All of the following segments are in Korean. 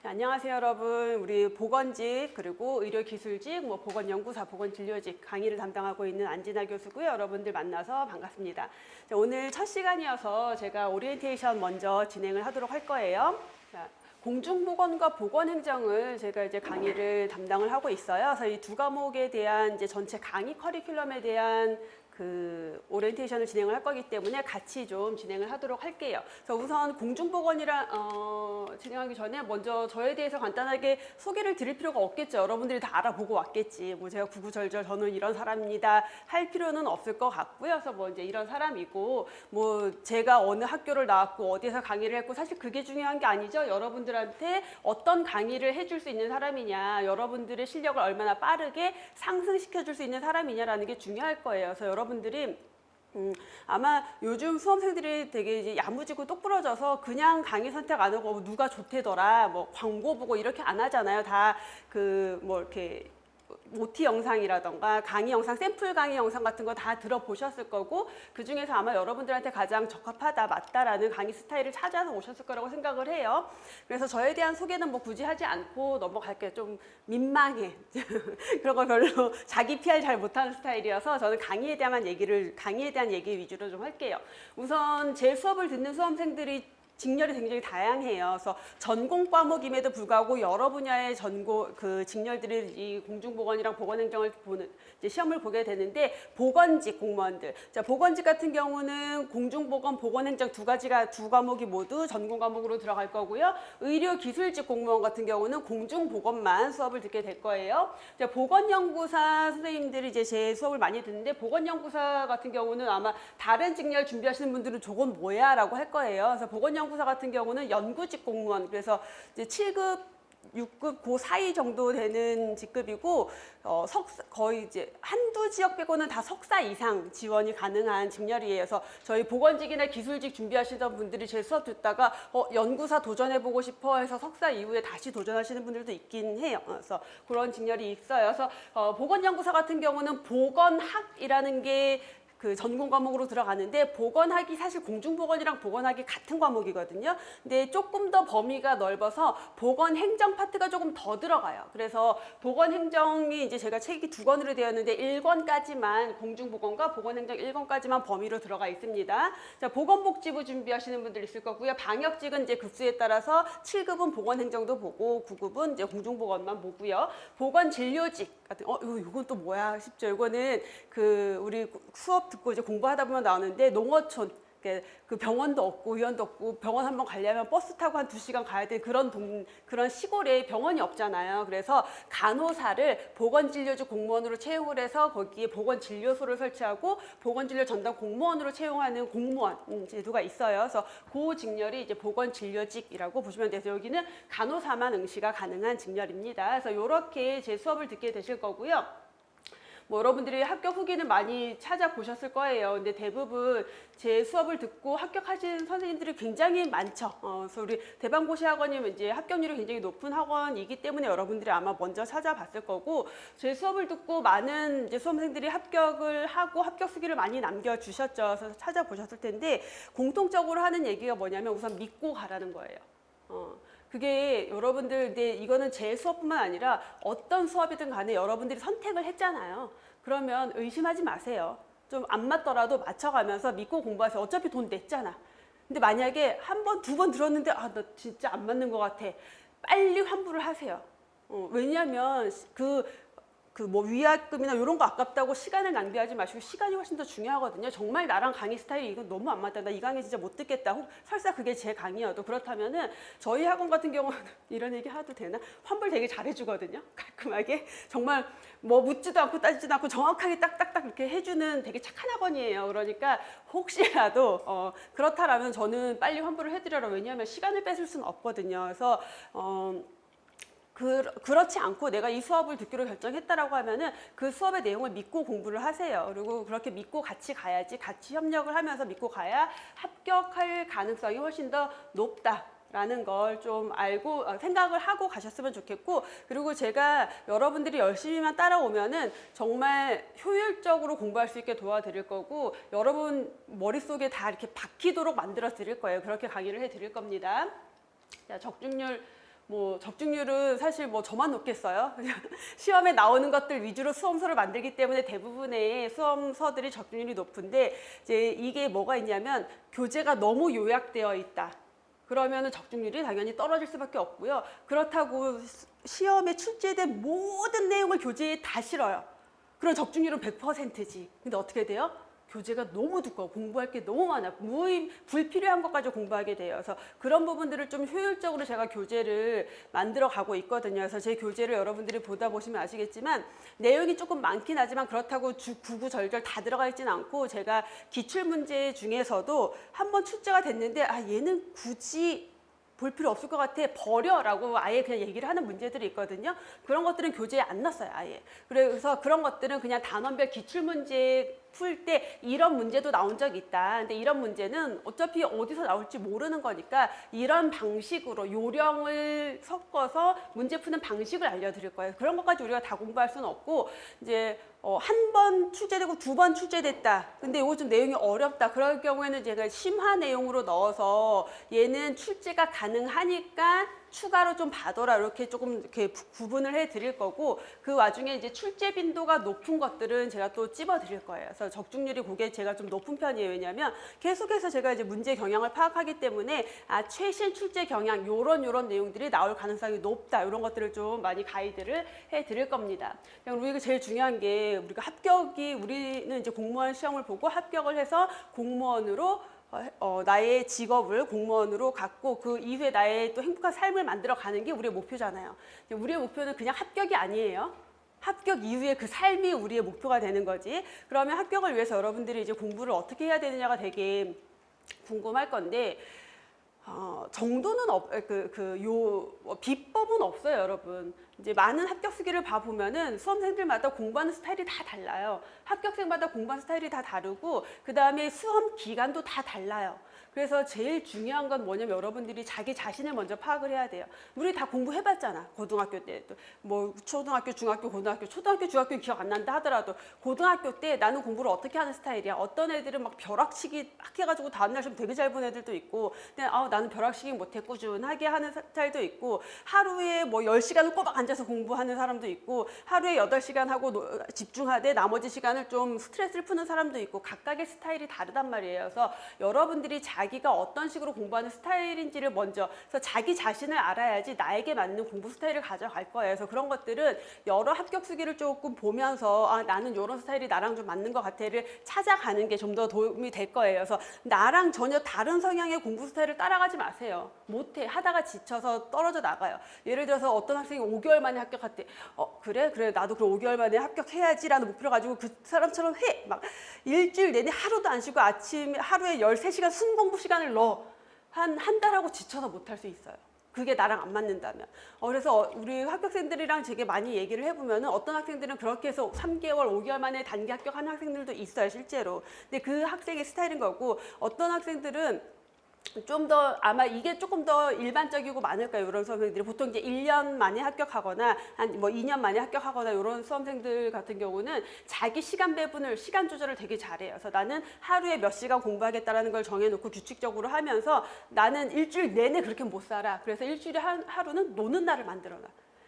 안녕하세요 여러분. 우리 보건직 그리고 의료기술직, 보건연구사, 보건진료직 강의를 담당하고 있는 안진아 교수고요. 여러분들 만나서 반갑습니다. 자, 오늘 첫 시간이어서 제가 오리엔테이션 먼저 진행을 하도록 할 거예요. 자, 공중보건과 보건행정을 제가 이제 강의를 담당을 하고 있어요. 그래서 이 두 과목에 대한 이제 전체 강의 커리큘럼에 대한 오리엔테이션을 진행을 할 거기 때문에 같이 좀 진행을 하도록 할게요. 그래서 우선 공중보건이랑 진행하기 전에 먼저 저에 대해서 간단하게 소개를 드릴 필요가 없겠죠. 여러분들이 다 알아보고 왔겠지. 제가 구구절절 저는 이런 사람입니다 할 필요는 없을 것 같고요. 그래서 이제 이런 사람이고 제가 어느 학교를 나왔고 어디에서 강의를 했고 사실 그게 중요한 게 아니죠. 여러분들한테 어떤 강의를 해줄 수 있는 사람이냐, 여러분들의 실력을 얼마나 빠르게 상승시켜 줄 수 있는 사람이냐라는 게 중요할 거예요. 그래서 여러분들이 아마 요즘 수험생들이 되게 이제 야무지고 똑부러져서 그냥 강의 선택 안 하고 누가 좋대더라, 광고 보고 이렇게 안 하잖아요. 다 이렇게 모티 영상이라던가 강의 영상, 샘플 강의 영상 같은 거 다 들어보셨을 거고, 그 중에서 아마 여러분들한테 가장 적합하다, 맞다라는 강의 스타일을 찾아서 오셨을 거라고 생각을 해요. 그래서 저에 대한 소개는 굳이 하지 않고 넘어갈게요. 좀 민망해. 그런 거 별로 자기 PR 잘 못하는 스타일이어서 저는 강의에 대한 얘기 위주로 좀 할게요. 우선 제 수업을 듣는 수험생들이 직렬이 굉장히 다양해요. 그래서 전공 과목임에도 불구하고 여러 분야의 직렬들이 이 공중보건이랑 보건행정을 보는 이제 시험을 보게 되는데, 보건직 공무원들. 자, 보건직 같은 경우는 공중보건, 보건행정 두 과목이 모두 전공 과목으로 들어갈 거고요. 의료기술직 공무원 같은 경우는 공중보건만 수업을 듣게 될 거예요. 자, 보건연구사 선생님들이 이제 제 수업을 많이 듣는데, 보건연구사 같은 경우는 아마 다른 직렬 준비하시는 분들은 저건 뭐야? 라고 할 거예요. 그래서 보건연구사 같은 경우는 연구직 공무원, 그래서 이제 7급, 6급, 그 사이 정도 되는 직급이고, 거의 이제 한두 지역 빼고는 다 석사 이상 지원이 가능한 직렬이에요. 그래서 저희 보건직이나 기술직 준비하시던 분들이 제 수업 듣다가 연구사 도전해보고 싶어 해서 석사 이후에 다시 도전하시는 분들도 있긴 해요. 그래서 그런 직렬이 있어요. 그래서 보건연구사 같은 경우는 보건학이라는 게 전공 과목으로 들어가는데, 보건학이 사실 공중보건이랑 보건학이 같은 과목이거든요. 근데 조금 더 범위가 넓어서 보건행정 파트가 조금 더 들어가요. 그래서 보건행정이 이제 제가 책이 2권으로 되었는데 1권까지만 공중보건과 보건행정 1권까지만 범위로 들어가 있습니다. 자, 보건복지부 준비하시는 분들 있을 거고요. 방역직은 이제 급수에 따라서 7급은 보건행정도 보고 9급은 이제 공중보건만 보고요. 보건진료직 같은 이건 또 뭐야 싶죠. 이거는 그우리 수업 듣고 이제 공부하다 보면 나오는데, 농어촌, 그 병원도 없고 의원도 없고 병원 한번 가려면 버스 타고 한 2시간 가야 되는 그런 시골에 병원이 없잖아요. 그래서 간호사를 보건진료직 공무원으로 채용을 해서 거기에 보건진료소를 설치하고 보건진료 전담 공무원으로 채용하는 공무원 제도가 있어요. 그래서 그 직렬이 이제 보건진료직이라고 보시면 돼서 여기는 간호사만 응시가 가능한 직렬입니다. 그래서 이렇게 제 수업을 듣게 되실 거고요. 여러분들이 합격 후기는 많이 찾아보셨을 거예요. 근데 대부분 제 수업을 듣고 합격하신 선생님들이 굉장히 많죠. 그래서 우리 대방고시 학원이면 이제 합격률이 굉장히 높은 학원이기 때문에 여러분들이 아마 먼저 찾아봤을 거고, 제 수업을 듣고 많은 이제 수험생들이 합격을 하고 합격 수기를 많이 남겨주셨죠. 그래서 찾아보셨을 텐데, 공통적으로 하는 얘기가 뭐냐면 우선 믿고 가라는 거예요. 그게 여러분들, 근데 이거는 제 수업뿐만 아니라 어떤 수업이든 간에 여러분들이 선택을 했잖아요. 그러면 의심하지 마세요. 좀 안 맞더라도 맞춰가면서 믿고 공부하세요. 어차피 돈 냈잖아. 근데 만약에 한 번, 2번 들었는데 나 진짜 안 맞는 것 같아. 빨리 환불을 하세요. 왜냐하면 위약금이나 이런 거 아깝다고 시간을 낭비하지 마시고, 시간이 훨씬 더 중요하거든요. 정말 나랑 강의 스타일이 이건 너무 안 맞다, 나 이 강의 진짜 못 듣겠다, 설사 그게 제 강의여도, 그렇다면은 저희 학원 같은 경우는 이런 얘기 해도 되나? 환불 되게 잘해주거든요. 깔끔하게 정말 묻지도 않고 따지지도 않고 정확하게 딱딱딱 이렇게 해주는 되게 착한 학원이에요. 그러니까 혹시라도 그렇다라면 저는 빨리 환불을 해드려라. 왜냐하면 시간을 뺏을 수는 없거든요. 그래서 그렇지 않고 내가 이 수업을 듣기로 결정했다라고 하면은 그 수업의 내용을 믿고 공부를 하세요. 그리고 그렇게 믿고 같이 가야지, 같이 협력을 하면서 믿고 가야 합격할 가능성이 훨씬 더 높다라는 걸 좀 알고 생각을 하고 가셨으면 좋겠고, 그리고 제가 여러분들이 열심히만 따라오면은 정말 효율적으로 공부할 수 있게 도와드릴 거고, 여러분 머릿속에 다 이렇게 박히도록 만들어 드릴 거예요. 그렇게 강의를 해 드릴 겁니다. 자, 적중률 뭐 적중률은 사실 뭐 저만 높겠어요. 시험에 나오는 것들 위주로 수험서를 만들기 때문에 대부분의 수험서들이 적중률이 높은데 이제 이게 뭐가 있냐면 교재가 너무 요약되어 있다. 그러면은 적중률이 당연히 떨어질 수밖에 없고요. 그렇다고 시험에 출제된 모든 내용을 교재에 다 실어요. 그럼 적중률은 100%지. 근데 어떻게 돼요? 교재가 너무 두꺼워. 공부할 게 너무 많아. 불필요한 것까지 공부하게 돼요. 그래서 그런 부분들을 좀 효율적으로 제가 교재를 만들어 가고 있거든요. 그래서 제 교재를 여러분들이 보다 보시면 아시겠지만 내용이 조금 많긴 하지만 그렇다고 구구절절 다 들어가 있지는 않고 제가 기출문제 중에서도 한번 출제가 됐는데 얘는 굳이 볼 필요 없을 것 같아 버려라고 아예 그냥 얘기를 하는 문제들이 있거든요. 그런 것들은 교재에 안 났어요 아예. 그래서 그런 것들은 그냥 단원별 기출문제 풀 때 이런 문제도 나온 적이 있다. 근데 이런 문제는 어차피 어디서 나올지 모르는 거니까 이런 방식으로 요령을 섞어서 문제 푸는 방식을 알려드릴 거예요. 그런 것까지 우리가 다 공부할 수는 없고 이제 한 번 출제되고 두 번 출제됐다. 근데 이거 좀 내용이 어렵다. 그럴 경우에는 제가 심화 내용으로 넣어서 얘는 출제가 가능하니까 추가로 좀 봐둬라 이렇게 조금 이렇게 구분을 해 드릴 거고 그 와중에 이제 출제 빈도가 높은 것들은 제가 또 찝어 드릴 거예요. 그래서 적중률이 그게 제가 좀 높은 편이에요. 왜냐하면 계속해서 제가 이제 문제 경향을 파악하기 때문에 최신 출제 경향 요런 내용들이 나올 가능성이 높다. 이런 것들을 좀 많이 가이드를 해 드릴 겁니다. 우리가 제일 중요한 게 우리가 우리는 이제 공무원 시험을 보고 합격을 해서 공무원으로 나의 직업을 공무원으로 갖고 그 이후에 나의 또 행복한 삶을 만들어 가는 게 우리의 목표잖아요. 우리의 목표는 그냥 합격이 아니에요. 합격 이후에 그 삶이 우리의 목표가 되는 거지. 그러면 합격을 위해서 여러분들이 이제 공부를 어떻게 해야 되느냐가 되게 궁금할 건데 정도는 비법은 없어요, 여러분. 이제 많은 합격 수기를 봐보면은 수험생들마다 공부하는 스타일이 다 달라요. 합격생마다 공부하는 스타일이 다 다르고 그 다음에 수험 기간도 다 달라요. 그래서 제일 중요한 건 뭐냐면 여러분들이 자기 자신을 먼저 파악을 해야 돼요. 우리 다 공부해봤잖아. 고등학교 때, 뭐 초등학교, 중학교, 고등학교, 초등학교, 중학교는 기억 안 난다 하더라도 고등학교 때 나는 공부를 어떻게 하는 스타일이야. 어떤 애들은 막 벼락치기 해가지고 다음날 좀 되게 잘 본 애들도 있고 근데 나는 벼락치기 못해 꾸준하게 하는 스타일도 있고 하루에 뭐 10시간을 꼬박 앉아서 공부하는 사람도 있고 하루에 8시간 하고 집중하되 나머지 시간을 좀 스트레스를 푸는 사람도 있고 각각의 스타일이 다르단 말이에요. 그래서 여러분들이 자기가 어떤 식으로 공부하는 스타일인지를 먼저 그래서 자기 자신을 알아야지 나에게 맞는 공부 스타일을 가져갈 거예요. 그래서 그런 것들은 여러 합격 수기를 조금 보면서 나는 이런 스타일이 나랑 좀 맞는 것 같아를 찾아가는 게 좀 더 도움이 될 거예요. 그래서 나랑 전혀 다른 성향의 공부 스타일을 따라가지 마세요. 못해. 하다가 지쳐서 떨어져 나가요. 예를 들어서 어떤 학생이 5개월 만에 합격했대. 그래 나도 그럼 5개월 만에 합격해야지라는 목표를 가지고 그 사람처럼 해. 막 일주일 내내 하루도 안 쉬고 아침 하루에 13시간 순공부 시간을 넣어. 한 달하고 지쳐서 못할 수 있어요. 그게 나랑 안 맞는다면. 그래서 우리 합격생들이랑 되게 많이 얘기를 해보면은 어떤 학생들은 그렇게 해서 3개월, 5개월 만에 단기 합격하는 학생들도 있어요, 실제로. 근데 그 학생의 스타일인 거고 어떤 학생들은 좀 더 아마 이게 조금 더 일반적이고 많을 거예요. 이런 수험생들이 보통 이제 1년 만에 합격하거나 한 뭐 2년 만에 합격하거나 이런 수험생들 같은 경우는 자기 시간 배분을 시간 조절을 되게 잘해요. 그래서 나는 하루에 몇 시간 공부하겠다라는 걸 정해놓고 규칙적으로 하면서 나는 일주일 내내 그렇게 못 살아. 그래서 일주일에 하루는 노는 날을 만들어놔.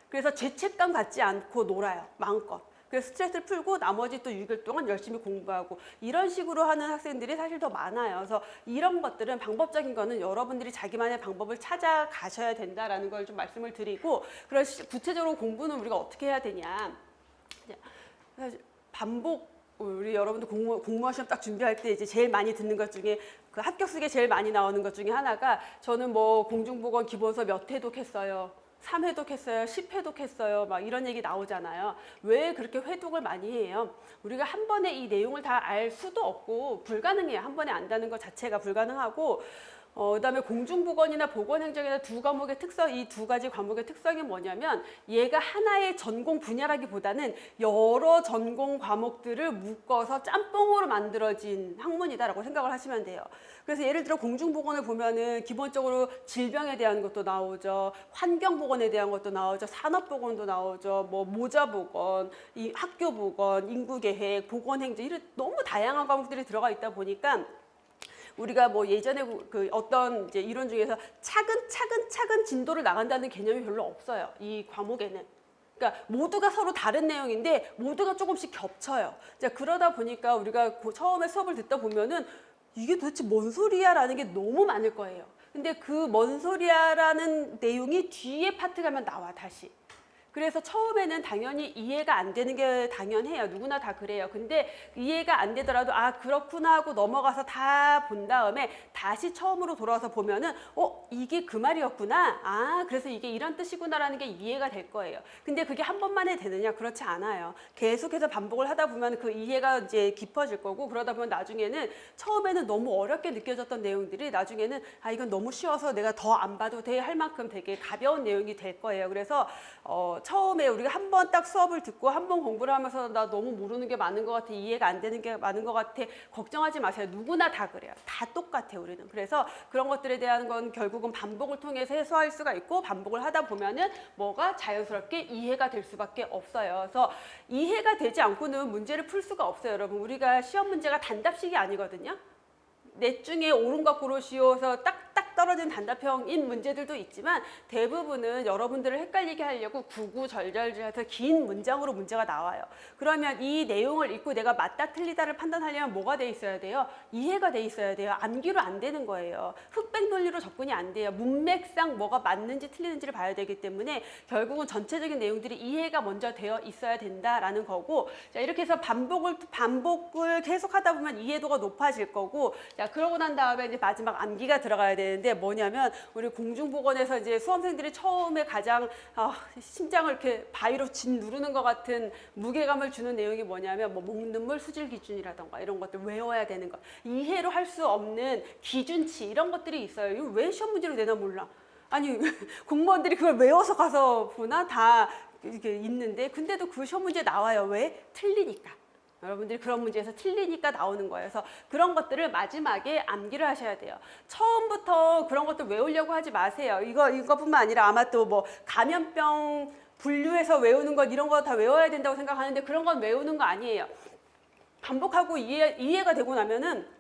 그래서 죄책감 갖지 않고 놀아요. 마음껏. 그래서 스트레스를 풀고 나머지 또 6일 동안 열심히 공부하고 이런 식으로 하는 학생들이 사실 더 많아요. 그래서 이런 것들은 방법적인 거는 여러분들이 자기만의 방법을 찾아가셔야 된다라는 걸 좀 말씀을 드리고 그런 구체적으로 공부는 우리가 어떻게 해야 되냐. 반복 우리 여러분들 공무원 시험 딱 준비할 때 이제 제일 많이 듣는 것 중에 그 합격 수기에 제일 많이 나오는 것 중에 하나가 저는 뭐 공중보건 기본서 몇 회독 했어요. 3회독 했어요. 10회독 했어요. 막 이런 얘기 나오잖아요. 왜 그렇게 회독을 많이 해요? 우리가 한 번에 이 내용을 다 알 수도 없고 불가능해요. 한 번에 안다는 것 자체가 불가능하고 그다음에 공중보건이나 보건행정이나 두 과목의 특성, 이 두 가지 과목의 특성이 뭐냐면 얘가 하나의 전공 분야라기보다는 여러 전공 과목들을 묶어서 짬뽕으로 만들어진 학문이다라고 생각을 하시면 돼요. 그래서 예를 들어 공중보건을 보면은 기본적으로 질병에 대한 것도 나오죠. 환경보건에 대한 것도 나오죠. 산업보건도 나오죠. 뭐 모자보건, 이 학교보건, 인구계획, 보건행정 이런 너무 다양한 과목들이 들어가 있다 보니까 우리가 뭐 예전에 그 어떤 이제 이론 중에서 차근차근 진도를 나간다는 개념이 별로 없어요. 이 과목에는. 그러니까 모두가 서로 다른 내용인데 모두가 조금씩 겹쳐요. 자, 그러다 보니까 우리가 처음에 수업을 듣다 보면은 이게 도대체 뭔 소리야 라는 게 너무 많을 거예요. 근데 그 뭔 소리야 라는 내용이 뒤에 파트 가면 나와 다시. 그래서 처음에는 당연히 이해가 안 되는 게 당연해요. 누구나 다 그래요. 근데 이해가 안 되더라도 아 그렇구나 하고 넘어가서 다 본 다음에 다시 처음으로 돌아와서 보면은 이게 그 말이었구나. 아 그래서 이게 이런 뜻이구나라는 게 이해가 될 거예요. 근데 그게 한 번만에 되느냐? 그렇지 않아요. 계속해서 반복을 하다 보면 그 이해가 이제 깊어질 거고 그러다 보면 나중에는 처음에는 너무 어렵게 느껴졌던 내용들이 나중에는 아 이건 너무 쉬워서 내가 더 안 봐도 돼 할 만큼 되게 가벼운 내용이 될 거예요. 그래서 처음에 우리가 한 번 딱 수업을 듣고 한 번 공부를 하면서 나 너무 모르는 게 많은 것 같아, 이해가 안 되는 게 많은 것 같아, 걱정하지 마세요. 누구나 다 그래요. 다 똑같아요, 우리는. 그래서 그런 것들에 대한 건 결국은 반복을 통해서 해소할 수가 있고 반복을 하다 보면은 뭐가 자연스럽게 이해가 될 수밖에 없어요. 그래서 이해가 되지 않고는 문제를 풀 수가 없어요, 여러분. 우리가 시험 문제가 단답식이 아니거든요. 넷 중에 옳은것 고르시오서 딱딱 떨어진 단답형인 문제들도 있지만 대부분은 여러분들을 헷갈리게 하려고 구구절절해서 긴 문장으로 문제가 나와요. 그러면 이 내용을 읽고 내가 맞다 틀리다를 판단하려면 뭐가 돼 있어야 돼요? 이해가 돼 있어야 돼요. 암기로 안 되는 거예요. 흑백 논리로 접근이 안 돼요. 문맥상 뭐가 맞는지 틀리는지를 봐야 되기 때문에 결국은 전체적인 내용들이 이해가 먼저 되어 있어야 된다라는 거고, 자 이렇게 해서 반복을 계속하다 보면 이해도가 높아질 거고, 자 그러고 난 다음에 이제 마지막 암기가 들어가야 되는데 뭐냐면 우리 공중보건에서 이제 수험생들이 처음에 가장 심장을 이렇게 바위로 진 누르는 것 같은 무게감을 주는 내용이 뭐냐면 뭐 목눈물 수질 기준이라던가 이런 것들 외워야 되는 것, 이해로 할 수 없는 기준치 이런 것들이 있어요. 이거 왜 시험 문제로 내나 몰라. 아니 공무원들이 그걸 외워서 가서 보나 다 이렇게 있는데 근데도 그 시험 문제 나와요. 왜? 틀리니까. 여러분들이 그런 문제에서 틀리니까 나오는 거예요. 그래서 그런 것들을 마지막에 암기를 하셔야 돼요. 처음부터 그런 것들 외우려고 하지 마세요. 이거뿐만 아니라 아마 또 뭐 감염병 분류해서 외우는 것 이런 거 다 외워야 된다고 생각하는데 그런 건 외우는 거 아니에요. 반복하고 이해가 되고 나면은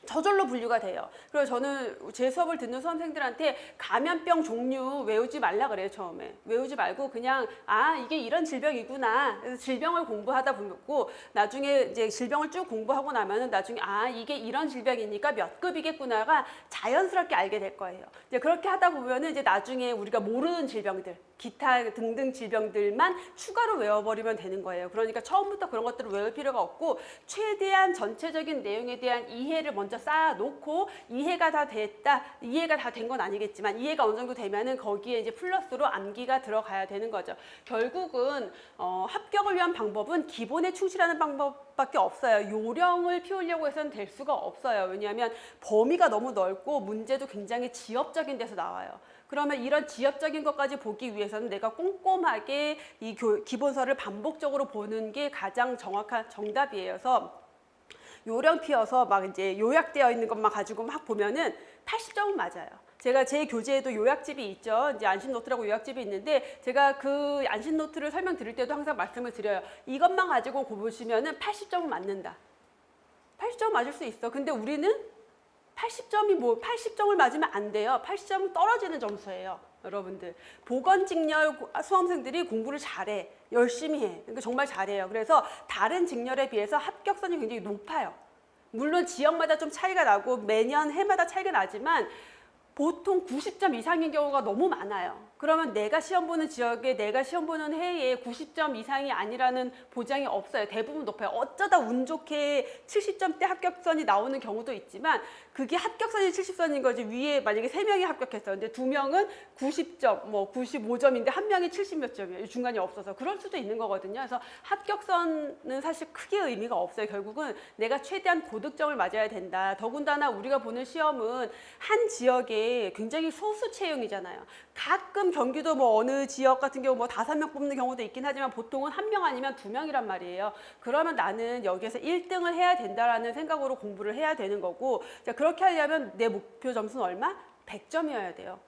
저절로 분류가 돼요. 그래서 저는 제 수업을 듣는 수험생들한테 감염병 종류 외우지 말라 그래요. 처음에 외우지 말고 그냥 아 이게 이런 질병이구나. 그래서 질병을 공부하다 보고 나중에 이제 질병을 쭉 공부하고 나면은 나중에 아 이게 이런 질병이니까 몇 급이겠구나가 자연스럽게 알게 될 거예요. 이제 그렇게 하다 보면은 이제 나중에 우리가 모르는 질병들 기타 등등 질병들만 추가로 외워버리면 되는 거예요. 그러니까 처음부터 그런 것들을 외울 필요가 없고 최대한 전체적인 내용에 대한 이해를 먼저 쌓아놓고 이해가 다 됐다, 이해가 다 된 건 아니겠지만 이해가 어느 정도 되면은 거기에 이제 플러스로 암기가 들어가야 되는 거죠. 결국은 합격을 위한 방법은 기본에 충실하는 방법밖에 없어요. 요령을 피우려고 해서는 될 수가 없어요. 왜냐하면 범위가 너무 넓고 문제도 굉장히 지엽적인 데서 나와요. 그러면 이런 지엽적인 것까지 보기 위해서는 내가 꼼꼼하게 이 기본서를 반복적으로 보는 게 가장 정확한 정답이에요. 그래서 요령 피워서 막 이제 요약되어 있는 것만 가지고 막 보면은 80점은 맞아요. 제가 제 교재에도 요약집이 있죠. 이제 안심노트라고 요약집이 있는데 제가 그 안심노트를 설명드릴 때도 항상 말씀을 드려요. 이것만 가지고 보시면은 80점은 맞는다. 80점 맞을 수 있어. 근데 우리는 80점을 맞으면 안 돼요. 80점은 떨어지는 점수예요. 여러분들 보건직렬 수험생들이 공부를 잘해. 열심히 해. 그러니까 정말 잘해요. 그래서 다른 직렬에 비해서 합격선이 굉장히 높아요. 물론 지역마다 좀 차이가 나고 매년 해마다 차이가 나지만 보통 90점 이상인 경우가 너무 많아요. 그러면 내가 시험 보는 지역에 내가 시험 보는 해에 90점 이상이 아니라는 보장이 없어요. 대부분 높아요. 어쩌다 운 좋게 70점대 합격선이 나오는 경우도 있지만 그게 합격선이 70점인 거지 위에 만약에 3명이 합격했어요. 근데 2명은 90점, 뭐 95점인데 1명이 70몇 점이에요. 중간이 없어서 그럴 수도 있는 거거든요. 그래서 합격선은 사실 크게 의미가 없어요. 결국은 내가 최대한 고득점을 맞아야 된다. 더군다나 우리가 보는 시험은 한 지역에 굉장히 소수 채용이잖아요. 가끔 경기도 뭐 어느 지역 같은 경우 뭐 5명 뽑는 경우도 있긴 하지만 보통은 1명 아니면 2명이란 말이에요. 그러면 나는 여기에서 1등을 해야 된다라는 생각으로 공부를 해야 되는 거고, 자, 그렇게 하려면 내 목표 점수는 얼마? 100점이어야 돼요.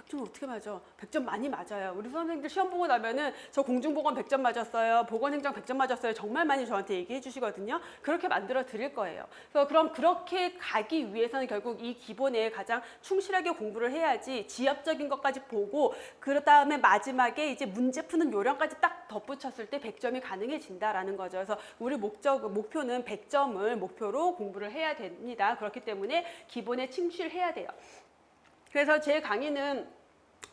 좀 어떻게 맞아? 100점 많이 맞아요. 우리 선생님들 시험 보고 나면은 저 공중보건 100점 맞았어요. 보건행정 100점 맞았어요. 정말 많이 저한테 얘기해 주시거든요. 그렇게 만들어 드릴 거예요. 그래서 그럼 그렇게 가기 위해서는 결국 이 기본에 가장 충실하게 공부를 해야지 지엽적인 것까지 보고 그 다음에 마지막에 이제 문제 푸는 요령까지 딱 덧붙였을 때 100점이 가능해진다라는 거죠. 그래서 우리 목표는 100점을 목표로 공부를 해야 됩니다. 그렇기 때문에 기본에 충실해야 돼요. 그래서 제 강의는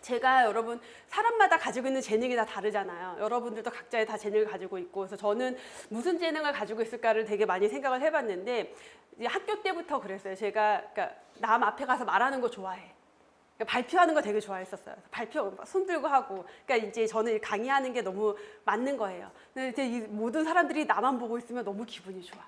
제가 여러분 사람마다 가지고 있는 재능이 다 다르잖아요. 여러분들도 각자의 다 재능을 가지고 있고 그래서 저는 무슨 재능을 가지고 있을까를 되게 많이 생각을 해봤는데 이제 학교 때부터 그랬어요. 제가 그러니까 남 앞에 가서 말하는 거 좋아해. 그러니까 발표하는 거 되게 좋아했었어요. 발표 손 들고 하고 그러니까 이제 저는 강의하는 게 너무 맞는 거예요. 근데 이제 이 모든 사람들이 나만 보고 있으면 너무 기분이 좋아.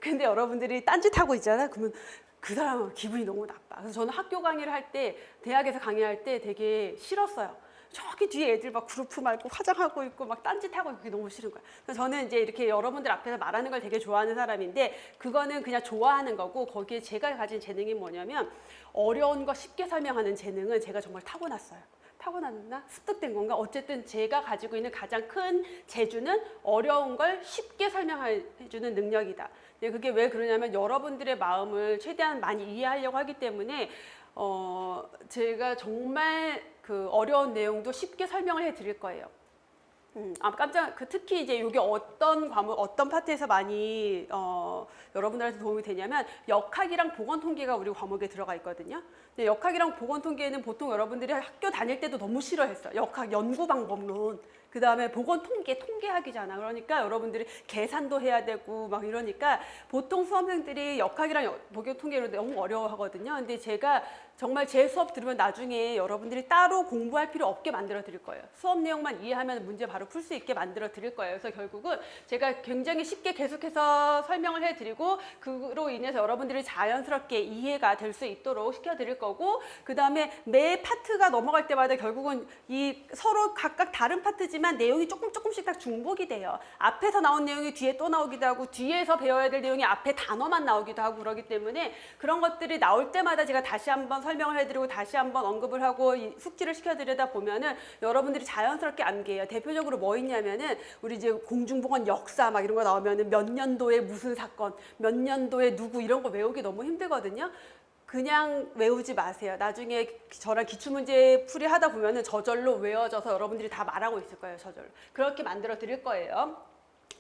근데 여러분들이 딴짓하고 있잖아요. 그러면 그 사람은 기분이 너무 나빠. 그래서 저는 학교 강의를 할 때, 대학에서 강의할 때 되게 싫었어요. 저기 뒤에 애들 막 그룹 말고 화장하고 있고 막 딴짓하고 있고 그게 너무 싫은 거야. 그래서 저는 이제 이렇게 여러분들 앞에서 말하는 걸 되게 좋아하는 사람인데 그거는 그냥 좋아하는 거고 거기에 제가 가진 재능이 뭐냐면 어려운 거 쉽게 설명하는 재능은 제가 정말 타고났어요. 타고났나? 습득된 건가? 어쨌든 제가 가지고 있는 가장 큰 재주는 어려운 걸 쉽게 설명해주는 능력이다. 그게 왜 그러냐면 여러분들의 마음을 최대한 많이 이해하려고 하기 때문에 제가 정말 그 어려운 내용도 쉽게 설명을 해드릴 거예요. 특히 이제 이게 어떤 과목, 어떤 파트에서 많이 여러분들한테 도움이 되냐면 역학이랑 보건통계가 우리 과목에 들어가 있거든요. 근데 역학이랑 보건통계는 보통 여러분들이 학교 다닐 때도 너무 싫어했어요. 역학 연구방법론. 그 다음에 통계학이잖아. 그러니까 여러분들이 계산도 해야 되고 막 이러니까 보통 수험생들이 역학이랑 보건통계를 너무 어려워하거든요. 근데 제가 정말 제 수업 들으면 나중에 여러분들이 따로 공부할 필요 없게 만들어 드릴 거예요. 수업 내용만 이해하면 문제 바로 풀 수 있게 만들어 드릴 거예요. 그래서 결국은 제가 굉장히 쉽게 계속해서 설명을 해드리고 그로 인해서 여러분들이 자연스럽게 이해가 될 수 있도록 시켜드릴 거고 그 다음에 매 파트가 넘어갈 때마다 결국은 이 서로 각각 다른 파트지만 내용이 조금씩 다 중복이 돼요. 앞에서 나온 내용이 뒤에 또 나오기도 하고 뒤에서 배워야 될 내용이 앞에 단어만 나오기도 하고 그러기 때문에 그런 것들이 나올 때마다 제가 다시 한번 설명을 해드리고 다시 한번 언급을 하고 숙지를 시켜드리다 보면은 여러분들이 자연스럽게 암기해요. 대표적으로 뭐 있냐면은 우리 이제 공중보건 역사 막 이런 거 나오면은 몇 년도에 무슨 사건, 몇 년도에 누구 이런 거 외우기 너무 힘들거든요. 그냥 외우지 마세요. 나중에 저랑 기출문제 풀이하다 보면은 저절로 외워져서 여러분들이 다 말하고 있을 거예요. 저절로. 그렇게 만들어 드릴 거예요.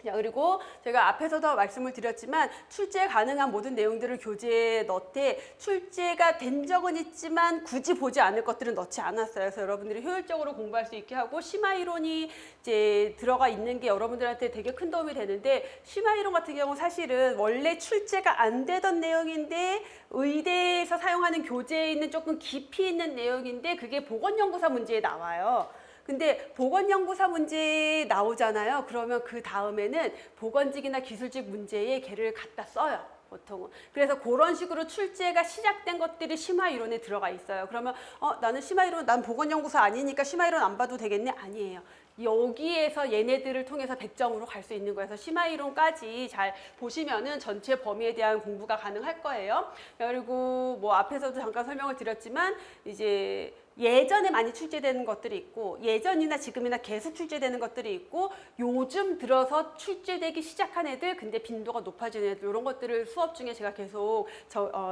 자, 그리고 제가 앞에서도 말씀을 드렸지만 출제 가능한 모든 내용들을 교재에 넣되 출제가 된 적은 있지만 굳이 보지 않을 것들은 넣지 않았어요. 그래서 여러분들이 효율적으로 공부할 수 있게 하고 심화이론이 이제 들어가 있는 게 여러분들한테 되게 큰 도움이 되는데 심화이론 같은 경우 사실은 원래 출제가 안 되던 내용인데 의대에서 사용하는 교재에 있는 조금 깊이 있는 내용인데 그게 보건연구사 문제에 나와요. 근데 보건연구사 문제 나오잖아요. 그러면 그 다음에는 보건직이나 기술직 문제에 걔를 갖다 써요. 보통은. 그래서 그런 식으로 출제가 시작된 것들이 심화이론에 들어가 있어요. 그러면 나는 심화이론, 난 보건연구사 아니니까 심화이론 안 봐도 되겠네? 아니에요. 여기에서 얘네들을 통해서 100점으로 갈 수 있는 거예요. 그래서 심화이론까지 잘 보시면은 전체 범위에 대한 공부가 가능할 거예요. 그리고 뭐 앞에서도 잠깐 설명을 드렸지만 이제 예전에 많이 출제되는 것들이 있고 예전이나 지금이나 계속 출제되는 것들이 있고 요즘 들어서 출제되기 시작한 애들 근데 빈도가 높아지는 애들 이런 것들을 수업 중에 제가 계속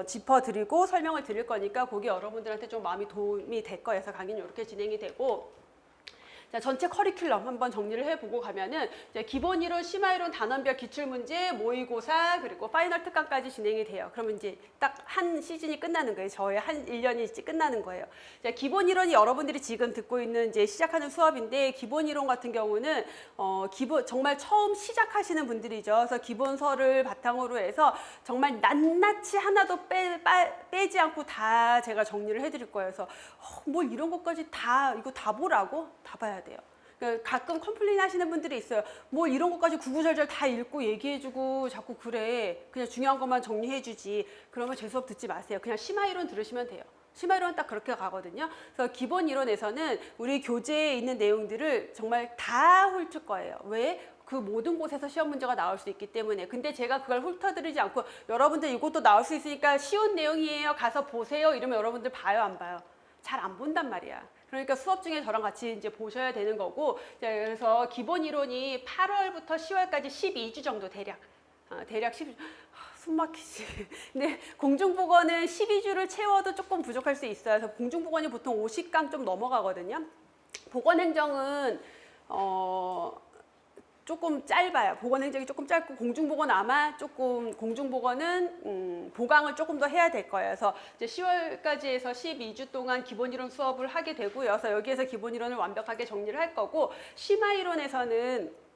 짚어드리고 설명을 드릴 거니까 그게 여러분들한테 좀 마음이 도움이 될 거예요. 그래서 강의는 이렇게 진행이 되고 자, 전체 커리큘럼 한번 정리를 해보고 가면은 이제 기본 이론, 심화이론, 단원별 기출문제, 모의고사 그리고 파이널 특강까지 진행이 돼요. 그러면 이제 딱 한 시즌이 끝나는 거예요. 저의 한 1년이 끝나는 거예요. 자, 기본 이론이 여러분들이 지금 듣고 있는 이제 시작하는 수업인데 기본 이론 같은 경우는 정말 처음 시작하시는 분들이죠. 그래서 기본서를 바탕으로 해서 정말 낱낱이 하나도 빼지 않고 다 제가 정리를 해드릴 거예요. 그래서 뭘 이런 것까지 이거 다 보라고? 다 봐야 돼요. 가끔 컴플레인 하시는 분들이 있어요. 뭐 이런 것까지 구구절절 다 읽고 얘기해주고 자꾸 그래. 그냥 중요한 것만 정리해주지. 그러면 제 수업 듣지 마세요. 그냥 심화이론 들으시면 돼요. 심화이론은 딱 그렇게 가거든요. 그래서 기본 이론에서는 우리 교재에 있는 내용들을 정말 다 훑을 거예요. 왜? 그 모든 곳에서 시험 문제가 나올 수 있기 때문에. 근데 제가 그걸 훑어드리지 않고 여러분들 이것도 나올 수 있으니까 쉬운 내용이에요. 가서 보세요. 이러면 여러분들 봐요, 안 봐요? 잘 안 본단 말이야. 그러니까 수업 중에 저랑 같이 이제 보셔야 되는 거고, 그래서 기본 이론이 8월부터 10월까지 12주 정도 대략 12주. 숨 막히지. 근데 공중보건은 12주를 채워도 조금 부족할 수 있어요. 그래서 공중보건이 보통 50강 좀 넘어가거든요. 보건행정은 조금 짧아요. 보건행정이 조금 짧고 공중보건 아마 조금 공중보건은 보강을 조금 더 해야 될 거예요. 그래서 이제 10월까지 해서 12주 동안 기본이론 수업을 하게 되고요. 그래서 여기에서 기본이론을 완벽하게 정리를 할 거고, 심화이론에서는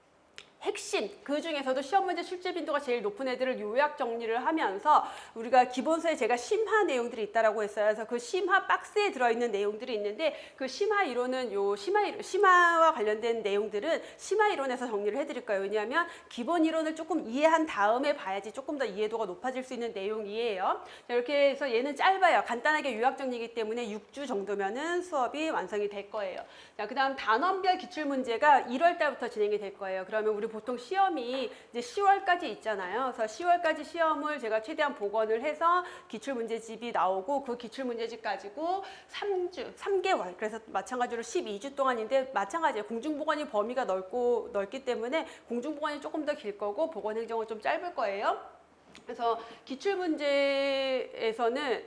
핵심, 그 중에서도 시험 문제 출제 빈도가 제일 높은 애들을 요약 정리를 하면서 우리가 기본서에 제가 심화 내용들이 있다라고 했어요. 그래서 그 심화 박스에 들어있는 내용들이 있는데, 그 심화 이론은 심화와 관련된 내용들은 심화 이론에서 정리를 해드릴 거예요. 왜냐하면 기본 이론을 조금 이해한 다음에 봐야지 조금 더 이해도가 높아질 수 있는 내용이에요. 자, 이렇게 해서 얘는 짧아요. 간단하게 요약 정리이기 때문에 6주 정도면은 수업이 완성이 될 거예요. 자, 그다음 단원별 기출 문제가 1월 달부터 진행이 될 거예요. 그러면 우리 보통 시험이 이제 10월까지 있잖아요. 그래서 10월까지 시험을 제가 최대한 복원을 해서 기출문제집이 나오고, 그 기출문제집 가지고 3개월, 그래서 마찬가지로 12주 동안인데, 마찬가지예요. 공중보건이 범위가 넓기 때문에 공중보건이 조금 더 길 거고 보건행정은 좀 짧을 거예요. 그래서 기출문제에서는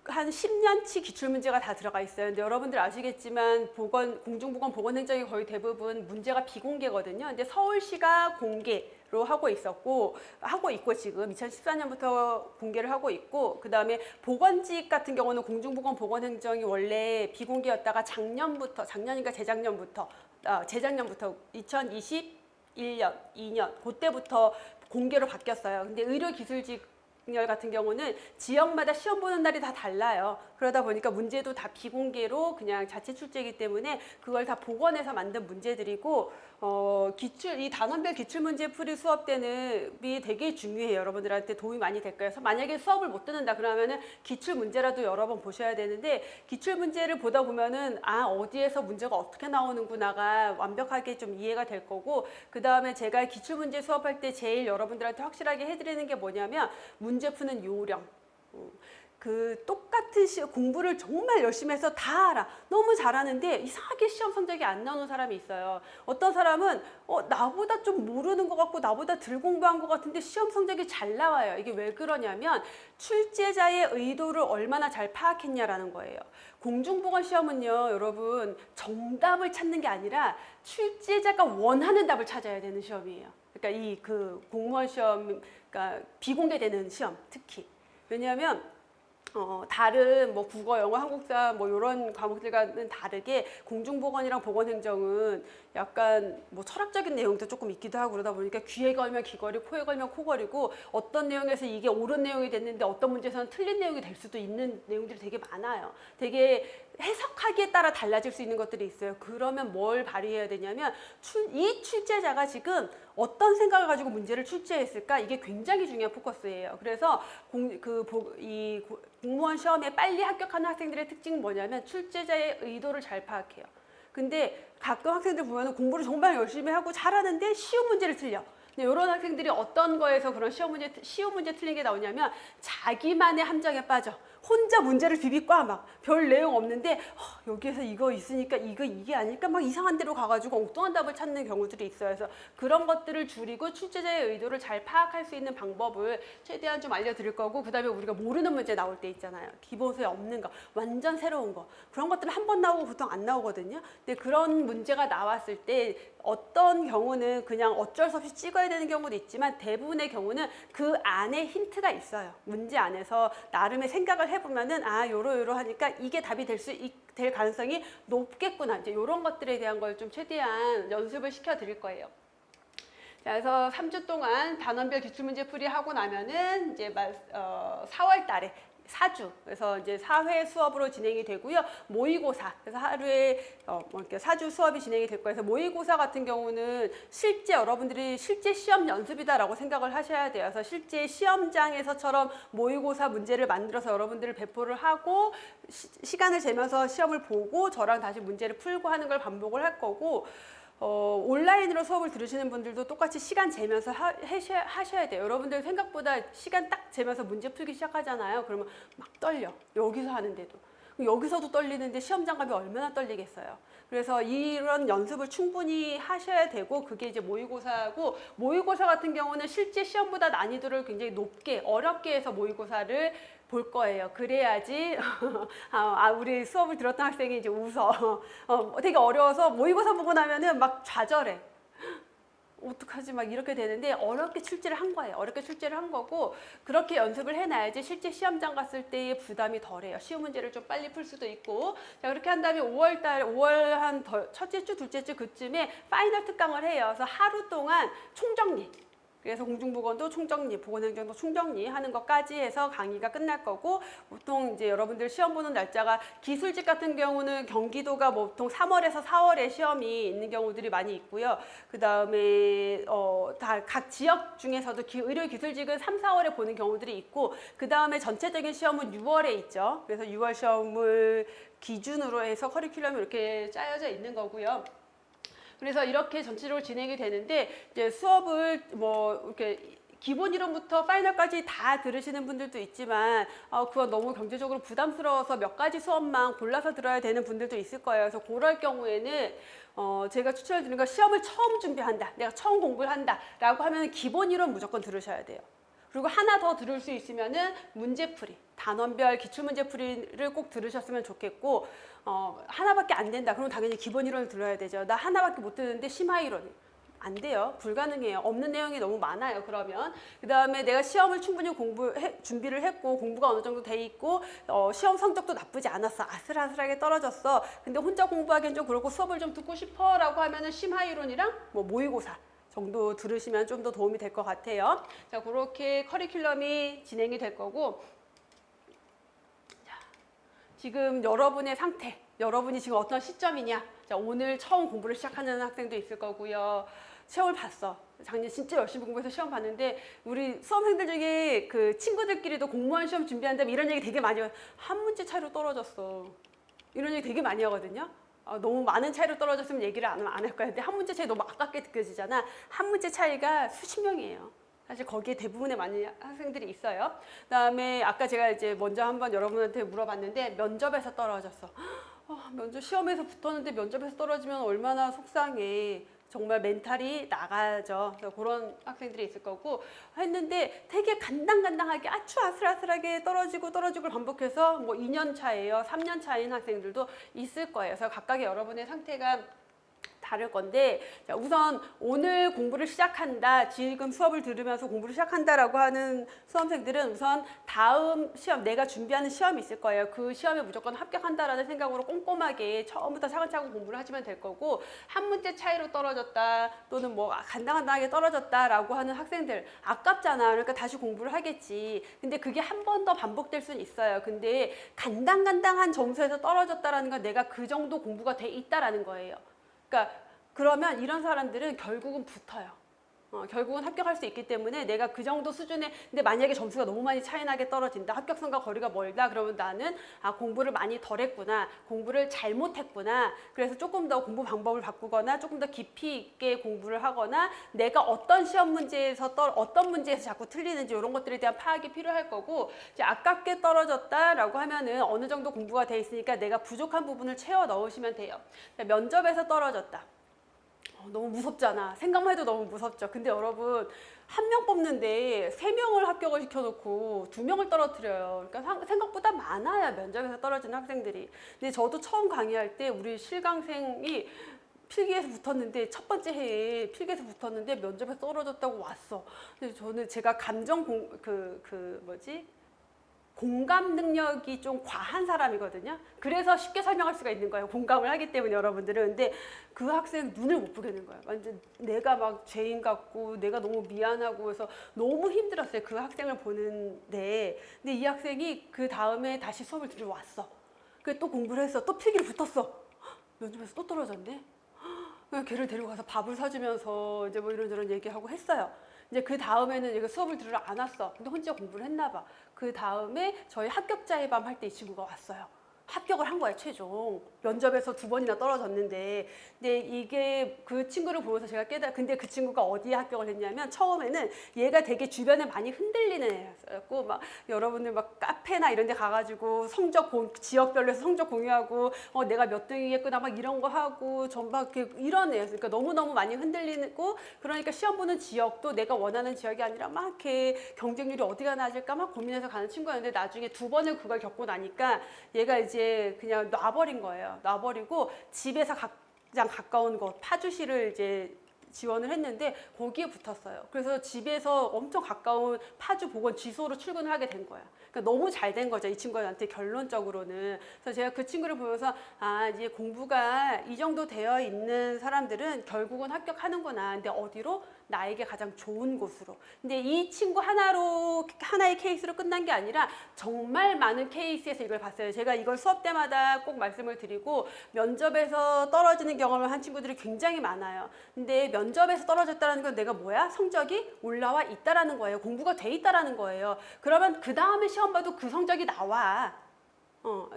한 10년치 기출문제가 다 들어가 있어요. 근데 여러분들 아시겠지만 공중보건 보건행정이 거의 대부분 문제가 비공개거든요. 근데 서울시가 공개로 하고 있고 지금 2014년부터 공개를 하고 있고, 그 다음에 보건직 같은 경우는 공중보건 보건행정이 원래 비공개였다가 재작년부터 2021년, 2년 그때부터 공개로 바뀌었어요. 근데 의료기술직 같은 경우는 지역마다 시험 보는 날이 다 달라요. 그러다 보니까 문제도 다 비공개로 그냥 자체 출제이기 때문에 그걸 다 복원해서 만든 문제들이고, 이 단원별 기출문제 풀이 수업 때는 되게 중요해요. 여러분들한테 도움이 많이 될 거예요. 그래서 만약에 수업을 못 듣는다 그러면은 기출문제라도 여러 번 보셔야 되는데, 기출문제를 보다 보면은 어디에서 문제가 어떻게 나오는구나가 완벽하게 좀 이해가 될 거고, 그 다음에 제가 기출문제 수업할 때 제일 여러분들한테 확실하게 해드리는 게 뭐냐면 문제 푸는 요령. 그 똑같은 공부를 정말 열심히 해서 다 알아. 너무 잘하는데 이상하게 시험 성적이 안 나오는 사람이 있어요. 어떤 사람은 나보다 좀 모르는 것 같고 나보다 덜 공부한 것 같은데 시험 성적이 잘 나와요. 이게 왜 그러냐면 출제자의 의도를 얼마나 잘 파악했냐라는 거예요. 공중보건 시험은요, 여러분, 정답을 찾는 게 아니라 출제자가 원하는 답을 찾아야 되는 시험이에요. 그러니까 공무원 시험, 그러니까 비공개되는 시험 특히. 왜냐하면 다른 국어, 영어, 한국사 이런 과목들과는 다르게 공중보건이랑 보건행정은 약간 철학적인 내용도 조금 있기도 하고, 그러다 보니까 귀에 걸면 귀걸이, 코에 걸면 코걸이고, 어떤 내용에서 이게 옳은 내용이 됐는데 어떤 문제에서는 틀린 내용이 될 수도 있는 내용들이 되게 많아요. 되게 해석하기에 따라 달라질 수 있는 것들이 있어요. 그러면 뭘 발휘해야 되냐면 이 출제자가 지금 어떤 생각을 가지고 문제를 출제했을까? 이게 굉장히 중요한 포커스예요. 그래서 이 공무원 시험에 빨리 합격하는 학생들의 특징은 뭐냐면 출제자의 의도를 잘 파악해요. 근데 가끔 학생들 보면 공부를 정말 열심히 하고 잘하는데 쉬운 문제를 틀려. 이런 학생들이 어떤 거에서 그런 쉬운 문제 틀린 게 나오냐면 자기만의 함정에 빠져. 혼자 문제를 비비과 막 별 내용 없는데 여기에서 이거 있으니까 이게 아닐까 막 이상한 데로 가가지고 엉뚱한 답을 찾는 경우들이 있어요. 그래서 그런 것들을 줄이고 출제자의 의도를 잘 파악할 수 있는 방법을 최대한 좀 알려드릴 거고, 그 다음에 우리가 모르는 문제 나올 때 있잖아요. 기본서에 없는 거, 완전 새로운 거, 그런 것들은 한 번 나오고 보통 안 나오거든요. 근데 그런 문제가 나왔을 때 어떤 경우는 그냥 어쩔 수 없이 찍어야 되는 경우도 있지만, 대부분의 경우는 그 안에 힌트가 있어요. 문제 안에서 나름의 생각을 해보면은 요러 하니까 이게 답이 될 가능성이 높겠구나. 이제 이런 것들에 대한 걸 좀 최대한 연습을 시켜드릴 거예요. 자, 그래서 3주 동안 단원별 기출문제 풀이 하고 나면은 이제 4월 달에 4주, 그래서 이제 4회 수업으로 진행이 되고요. 모의고사, 그래서 하루에 4주 수업이 진행이 될 거예요. 그래서 모의고사 같은 경우는 여러분들이 실제 시험 연습이다라고 생각을 하셔야 돼요. 그래서 실제 시험장에서처럼 모의고사 문제를 만들어서 여러분들을 배포를 하고 시간을 재면서 시험을 보고 저랑 다시 문제를 풀고 하는 걸 반복을 할 거고, 온라인으로 수업을 들으시는 분들도 똑같이 시간 재면서 하셔야 돼요. 여러분들 생각보다 시간 딱 재면서 문제 풀기 시작하잖아요. 그러면 막 떨려. 여기서 하는데도. 여기서도 떨리는데 시험장 가면 얼마나 떨리겠어요. 그래서 이런 연습을 충분히 하셔야 되고, 그게 이제 모의고사고, 모의고사 같은 경우는 실제 시험보다 난이도를 굉장히 높게 어렵게 해서 모의고사를 볼 거예요. 그래야지 우리 수업을 들었던 학생이 이제 웃어. 되게 어려워서 모의고사 보고 나면은 막 좌절해. 어떡하지 막 이렇게 되는데, 어렵게 출제를 한 거예요. 어렵게 출제를 한 거고, 그렇게 연습을 해놔야지 실제 시험장 갔을 때의 부담이 덜해요. 쉬운 문제를 좀 빨리 풀 수도 있고. 자, 그렇게 한 다음에 5월 한 첫째 주, 둘째 주 그쯤에 파이널 특강을 해요. 그래서 하루 동안 총정리. 그래서 공중보건도 총정리, 보건행정도 총정리 하는 것까지 해서 강의가 끝날 거고, 보통 이제 여러분들 시험 보는 날짜가 기술직 같은 경우는 경기도가 보통 3월에서 4월에 시험이 있는 경우들이 많이 있고요. 그 다음에 다 각 지역 중에서도 의료기술직은 3, 4월에 보는 경우들이 있고, 그 다음에 전체적인 시험은 6월에 있죠. 그래서 6월 시험을 기준으로 해서 커리큘럼이 이렇게 짜여져 있는 거고요. 그래서 이렇게 전체적으로 진행이 되는데, 이제 수업을 뭐 이렇게 기본 이론부터 파이널까지 다 들으시는 분들도 있지만, 그건 너무 경제적으로 부담스러워서 몇 가지 수업만 골라서 들어야 되는 분들도 있을 거예요. 그래서 그럴 경우에는 제가 추천을 드리는 건, 시험을 처음 준비한다, 내가 처음 공부를 한다 라고 하면 기본 이론 무조건 들으셔야 돼요. 그리고 하나 더 들을 수 있으면은 문제풀이, 단원별 기출문제풀이를 꼭 들으셨으면 좋겠고, 하나밖에 안 된다 그러면 당연히 기본 이론을 들어야 되죠. 나 하나밖에 못 듣는데 심화이론 안 돼요. 불가능해요. 없는 내용이 너무 많아요. 그러면 그 다음에 내가 시험을 충분히 준비를 했고, 공부가 어느 정도 돼 있고, 시험 성적도 나쁘지 않았어, 아슬아슬하게 떨어졌어, 근데 혼자 공부하기엔 좀 그렇고 수업을 좀 듣고 싶어 라고 하면은 심화이론이랑 뭐 모의고사 정도 들으시면 좀 더 도움이 될 것 같아요. 자, 그렇게 커리큘럼이 진행이 될 거고, 지금 여러분의 상태, 여러분이 지금 어떤 시점이냐. 자, 오늘 처음 공부를 시작하는 학생도 있을 거고요. 시험을 봤어. 작년 진짜 열심히 공부해서 시험 봤는데, 우리 수험생들 중에 그 친구들끼리도 공무원 시험 준비한다면 이런 얘기 되게 많이 해요. 한 문제 차이로 떨어졌어. 이런 얘기 되게 많이 하거든요. 너무 많은 차이로 떨어졌으면 얘기를 안 할 거야. 근데 한 문제 차이 너무 아깝게 느껴지잖아. 한 문제 차이가 수십 명이에요. 사실 거기에 대부분의 많은 학생들이 있어요. 그다음에 아까 제가 이제 먼저 한번 여러분한테 물어봤는데, 면접에서 떨어졌어. 면접 시험에서 붙었는데 면접에서 떨어지면 얼마나 속상해. 정말 멘탈이 나가죠. 그래서 그런 학생들이 있을 거고, 했는데 되게 간당간당하게 아주 아슬아슬하게 떨어지고 반복해서 뭐 2년 차예요, 3년 차인 학생들도 있을 거예요. 그래서 각각의 여러분의 상태가 다를 건데, 자, 우선 오늘 공부를 시작한다, 지금 수업을 들으면서 공부를 시작한다라고 하는 수험생들은 우선 다음 시험, 내가 준비하는 시험이 있을 거예요. 그 시험에 무조건 합격한다라는 생각으로 꼼꼼하게 처음부터 차근차근 공부를 하시면 될 거고, 한 문제 차이로 떨어졌다 또는 뭐 간당간당하게 떨어졌다라고 하는 학생들, 아깝잖아. 그러니까 다시 공부를 하겠지. 근데 그게 한 번 더 반복될 수는 있어요. 근데 간당간당한 점수에서 떨어졌다라는 건 내가 그 정도 공부가 돼 있다라는 거예요. 그러니까 그러면 이런 사람들은 결국은 붙어요. 결국은 합격할 수 있기 때문에, 내가 그 정도 수준에, 근데 만약에 점수가 너무 많이 차이 나게 떨어진다, 합격선과 거리가 멀다, 그러면 나는 공부를 많이 덜 했구나, 공부를 잘못했구나, 그래서 조금 더 공부 방법을 바꾸거나 조금 더 깊이 있게 공부를 하거나, 내가 어떤 시험 문제에서 어떤 문제에서 자꾸 틀리는지 이런 것들에 대한 파악이 필요할 거고, 이제 아깝게 떨어졌다라고 하면은 어느 정도 공부가 돼 있으니까 내가 부족한 부분을 채워 넣으시면 돼요. 면접에서 떨어졌다. 너무 무섭잖아. 생각만 해도 너무 무섭죠. 근데 여러분, 한 명 뽑는데 3명을 합격을 시켜놓고 2명을 떨어뜨려요. 그러니까 생각보다 많아요, 면접에서 떨어지는 학생들이. 근데 저도 처음 강의할 때 우리 실강생이 필기에서 붙었는데, 첫 번째 해에 필기에서 붙었는데 면접에서 떨어졌다고 왔어. 근데 저는 제가 공감 능력이 좀 과한 사람이거든요. 그래서 쉽게 설명할 수가 있는 거예요. 공감을 하기 때문에 여러분들은. 근데 그 학생 눈을 못 보겠는 거예요. 완전 내가 막 죄인 같고 내가 너무 미안하고 해서 너무 힘들었어요, 그 학생을 보는데. 근데 이 학생이 그 다음에 다시 수업을 들어왔어. 그래 또 공부를 했어. 또 필기를 붙었어. 면접에서 또 떨어졌네. 그냥 걔를 데려가서 밥을 사주면서 이제 뭐 이런저런 얘기하고 했어요. 이제 그 다음에는 얘가 수업을 들으러 안 왔어. 근데 혼자 공부를 했나 봐. 그 다음에 저희 합격자의 밤 할 때 이 친구가 왔어요. 합격을 한 거야, 최종. 면접에서 2번이나 떨어졌는데. 근데 이게 그 친구를 보면서 제가 근데 그 친구가 어디에 합격을 했냐면, 처음에는 얘가 되게 주변에 많이 흔들리는 애였고, 막 여러분들 막 카페나 이런 데 가가지고 지역별로 성적 공유하고, 내가 몇 등이겠구나, 막 이런 거 하고, 전막 이런 애였어요. 그러니까 너무너무 많이 흔들리고, 그러니까 시험 보는 지역도 내가 원하는 지역이 아니라 막 이렇게 경쟁률이 어디가 낮을까 막 고민해서 가는 친구였는데, 나중에 2번을 그걸 겪고 나니까 얘가 이제 그냥 놔버린 거예요. 놔버리고 집에서 가장 가까운 곳 파주시를 이제 지원을 했는데 거기에 붙었어요. 그래서 집에서 엄청 가까운 파주 보건지소로 출근을 하게 된 거야. 그러니까 너무 잘 된 거죠, 이 친구한테 결론적으로는. 그래서 제가 그 친구를 보면서 이제 공부가 이 정도 되어 있는 사람들은 결국은 합격하는구나. 근데 어디로? 나에게 가장 좋은 곳으로. 근데 이 친구 하나의 케이스로 끝난 게 아니라 정말 많은 케이스에서 이걸 봤어요. 제가 이걸 수업 때마다 꼭 말씀을 드리고, 면접에서 떨어지는 경험을 한 친구들이 굉장히 많아요. 근데 면접에서 떨어졌다는 건 내가 뭐야? 성적이 올라와 있다라는 거예요. 공부가 돼 있다라는 거예요. 그러면 그 다음에 시험 봐도 그 성적이 나와.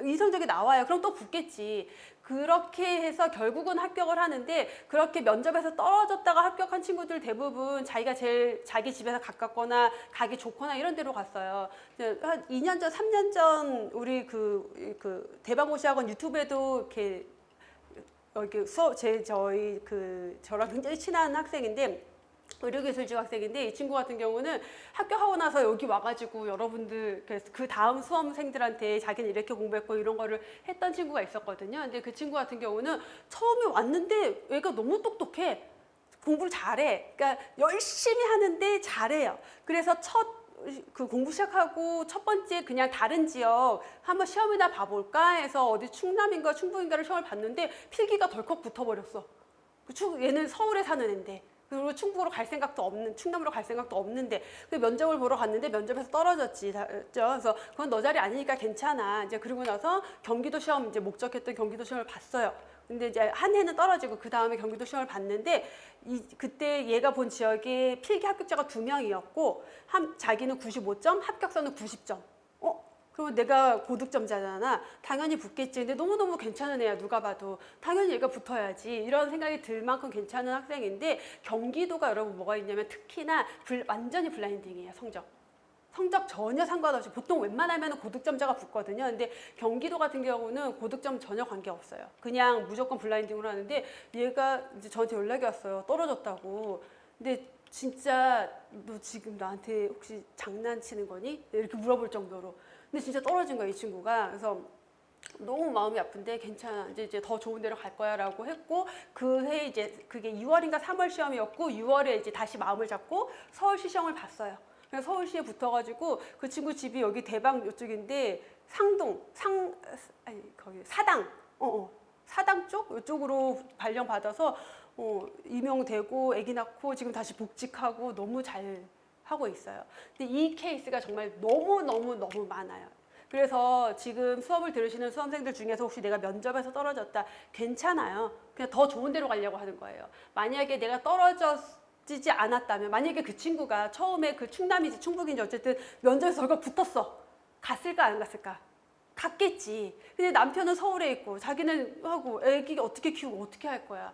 이 성적이 나와요. 그럼 또 붙겠지. 그렇게 해서 결국은 합격을 하는데, 그렇게 면접에서 떨어졌다가 합격한 친구들 대부분 자기가 제일 자기 집에서 가깝거나 가기 좋거나 이런 데로 갔어요. 한 2년 전, 3년 전 우리 그 대방고시학원 유튜브에도 이렇게 저랑 굉장히 친한 학생인데, 의료기술직 학생인데, 이 친구 같은 경우는 합격하고 나서 여기 와가지고 여러분들 그 다음 수험생들한테 자기는 이렇게 공부했고 이런 거를 했던 친구가 있었거든요. 근데 그 친구 같은 경우는 처음에 왔는데 얘가 너무 똑똑해. 공부를 잘해. 그러니까 열심히 하는데 잘해요. 그래서 그 공부 시작하고 첫 번째 그냥 다른 지역 한번 시험이나 봐볼까 해서 어디 충남인가 충북인가를 시험을 봤는데 필기가 덜컥 붙어버렸어. 얘는 서울에 사는 애인데, 그리고 충북으로 갈 생각도 없는, 충남으로 갈 생각도 없는데, 그 면접을 보러 갔는데 면접에서 떨어졌지. 그래서 그건 너 자리 아니니까 괜찮아. 이제 그러고 나서 경기도 시험, 이제 목적했던 경기도 시험을 봤어요. 근데 이제 한 해는 떨어지고 그 다음에 경기도 시험을 봤는데, 그때 얘가 본 지역에 필기 합격자가 2명이었고, 자기는 95점, 합격선은 90점. 그리고 내가 고득점자잖아. 당연히 붙겠지. 근데 너무너무 괜찮은 애야, 누가 봐도. 당연히 얘가 붙어야지. 이런 생각이 들 만큼 괜찮은 학생인데, 경기도가 여러분 뭐가 있냐면 특히나 완전히 블라인딩이에요, 성적 전혀 상관없이. 보통 웬만하면 고득점자가 붙거든요. 근데 경기도 같은 경우는 고득점 전혀 관계없어요. 그냥 무조건 블라인딩으로 하는데, 얘가 이제 저한테 연락이 왔어요. 떨어졌다고. 근데 진짜 너 지금 나한테 혹시 장난치는 거니? 이렇게 물어볼 정도로. 근데 진짜 떨어진 거야, 이 친구가. 그래서 너무 마음이 아픈데 괜찮아. 이제 더 좋은 데로 갈 거야 라고 했고, 그 해 이제 그게 2월인가 3월 시험이었고, 6월에 이제 다시 마음을 잡고 서울시 시험을 봤어요. 그래서 서울시에 붙어가지고, 그 친구 집이 여기 대방 이쪽인데 거기 사당 쪽 이쪽으로 발령 받아서 임용되고 아기 낳고 지금 다시 복직하고 너무 잘 하고 있어요. 근데 이 케이스가 정말 너무 많아요. 그래서 지금 수업을 들으시는 수험생들 중에서 혹시 내가 면접에서 떨어졌다, 괜찮아요. 그냥 더 좋은 데로 가려고 하는 거예요. 만약에 내가 떨어지지 않았다면, 만약에 그 친구가 처음에 그 충남인지 충북인지 어쨌든 면접에서 결국 붙었어. 갔을까 안 갔을까? 갔겠지. 근데 남편은 서울에 있고 자기는 하고 애기 어떻게 키우고 어떻게 할 거야.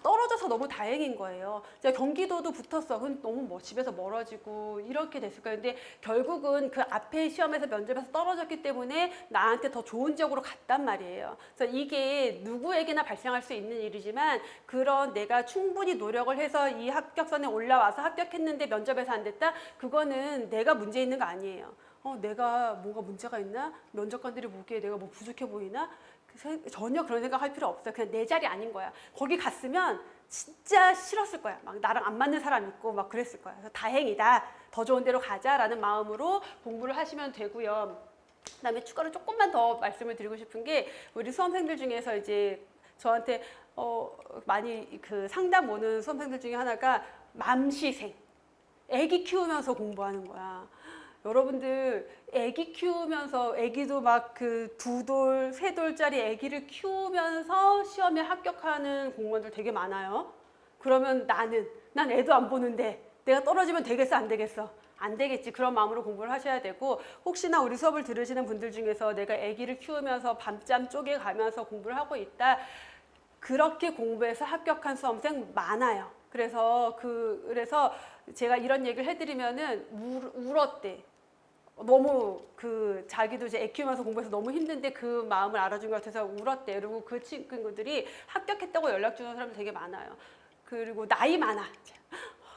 떨어져서 너무 다행인 거예요. 경기도도 붙었어. 그건 너무 집에서 멀어지고 이렇게 됐을 거예요. 근데 결국은 그 앞에 시험에서 면접에서 떨어졌기 때문에 나한테 더 좋은 지역으로 갔단 말이에요. 그래서 이게 누구에게나 발생할 수 있는 일이지만, 그런 내가 충분히 노력을 해서 이 합격선에 올라와서 합격했는데 면접에서 안 됐다? 그거는 내가 문제 있는 거 아니에요. 내가 뭔가 문제가 있나? 면접관들이 보기에 내가 뭐 부족해 보이나? 전혀 그런 생각할 필요 없어요. 그냥 내 자리 아닌 거야. 거기 갔으면 진짜 싫었을 거야. 막 나랑 안 맞는 사람 있고 막 그랬을 거야. 그래서 다행이다. 더 좋은 데로 가자라는 마음으로 공부를 하시면 되고요. 그다음에 추가로 조금만 더 말씀을 드리고 싶은 게, 우리 수험생들 중에서 이제 저한테 많이 그 상담 오는 수험생들 중에 하나가 맘시생. 애기 키우면서 공부하는 거야. 여러분들 애기 키우면서, 애기도 막 그 2돌, 3돌짜리 애기를 키우면서 시험에 합격하는 공무원들 되게 많아요. 그러면 난 애도 안 보는데 내가 떨어지면 되겠어 안 되겠어? 안 되겠지. 그런 마음으로 공부를 하셔야 되고, 혹시나 우리 수업을 들으시는 분들 중에서 내가 아기를 키우면서 밤잠 쪼개가면서 공부를 하고 있다. 그렇게 공부해서 합격한 수험생 많아요. 그래서 제가 이런 얘기를 해드리면은 울었대. 너무 자기도 이제 애 키우면서 공부해서 너무 힘든데 그 마음을 알아준 것 같아서 울었대. 그리고 그 친구들이 합격했다고 연락 주는 사람들 되게 많아요. 그리고 나이 많아.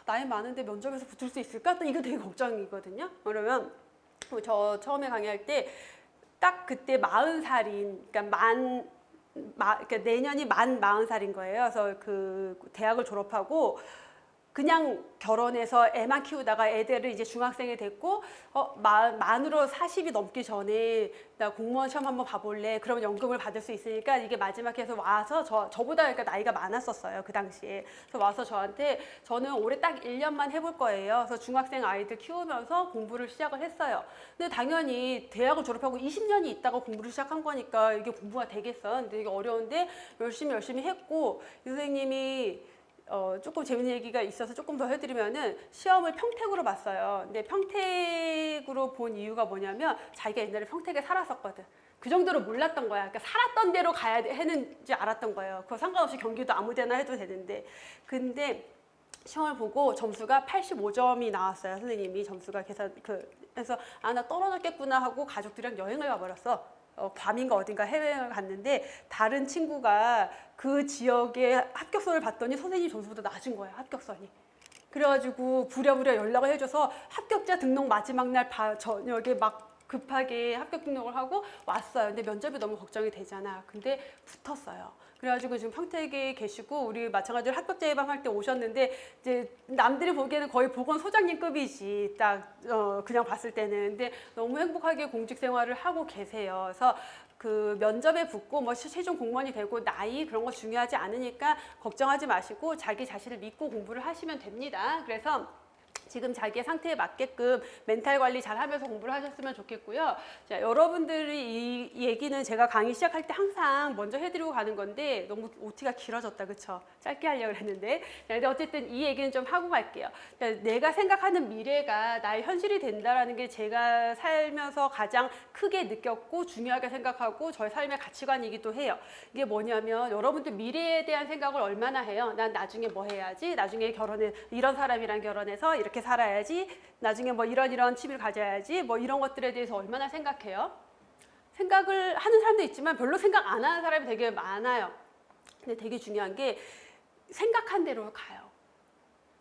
나이 많은데 면접에서 붙을 수 있을까? 또 이거 되게 걱정이거든요. 그러면 저 처음에 강의할 때 딱 그때 40살인, 그러니까 내년이 만 40살인 거예요. 그래서 그 대학을 졸업하고 그냥 결혼해서 애만 키우다가 애들을 이제 중학생이 됐고 만으로 40이 넘기 전에 나 공무원 시험 한번 봐볼래. 그러면 연금을 받을 수 있으니까 이게 마지막 해서 와서 저보다 그러니까 나이가 많았었어요. 그 당시에. 그래서 와서 저한테 저는 올해 딱 1년만 해볼 거예요. 그래서 중학생 아이들 키우면서 공부를 시작을 했어요. 근데 당연히 대학을 졸업하고 20년이 있다가 공부를 시작한 거니까 이게 공부가 되겠어. 근데 이게 어려운데 열심히 했고 이 선생님이 조금 재밌는 얘기가 있어서 조금 더 해드리면은 시험을 평택으로 봤어요. 근데 평택으로 본 이유가 뭐냐면 자기가 옛날에 평택에 살았었거든. 그 정도로 몰랐던 거야. 그러니까 살았던 데로 가야 하는지 알았던 거예요. 그거 상관없이 경기도 아무 데나 해도 되는데. 근데 시험을 보고 점수가 85점이 나왔어요. 선생님이 점수가 그래서 나 떨어졌겠구나 하고 가족들이랑 여행을 가버렸어. 괌인가 어딘가 해외여행을 갔는데 다른 친구가 그 지역의 합격선을 봤더니 선생님 점수보다 낮은 거예요. 합격선이. 그래가지고 부랴부랴 연락을 해줘서 합격자 등록 마지막 날 저녁에 막 급하게 합격 등록을 하고 왔어요. 근데 면접이 너무 걱정이 되잖아. 근데 붙었어요. 그래가지고 지금 평택에 계시고 우리 마찬가지로 합격자 예방할 때 오셨는데 이제 남들이 보기에는 거의 보건소장님급이지 딱 그냥 봤을 때는. 근데 너무 행복하게 공직 생활을 하고 계세요. 그래서 그 면접에 붙고 뭐 최종 공무원이 되고 나이 그런 거 중요하지 않으니까 걱정하지 마시고 자기 자신을 믿고 공부를 하시면 됩니다. 그래서 지금 자기의 상태에 맞게끔 멘탈 관리 잘 하면서 공부를 하셨으면 좋겠고요. 자, 여러분들이 이 얘기는 제가 강의 시작할 때 항상 먼저 해드리고 가는 건데 너무 OT가 길어졌다. 그쵸? 짧게 하려고 했는데. 자, 근데 어쨌든 이 얘기는 좀 하고 갈게요. 자, 내가 생각하는 미래가 나의 현실이 된다라는 게 제가 살면서 가장 크게 느꼈고 중요하게 생각하고 저의 삶의 가치관이기도 해요. 이게 뭐냐면 여러분들 미래에 대한 생각을 얼마나 해요? 난 나중에 뭐 해야지? 나중에 이런 사람이랑 결혼해서 이렇게 살아야지. 나중에 뭐 이런 취미를 가져야지. 뭐 이런 것들에 대해서 얼마나 생각해요? 생각을 하는 사람도 있지만 별로 생각 안 하는 사람이 되게 많아요. 근데 되게 중요한 게 생각한 대로 가요.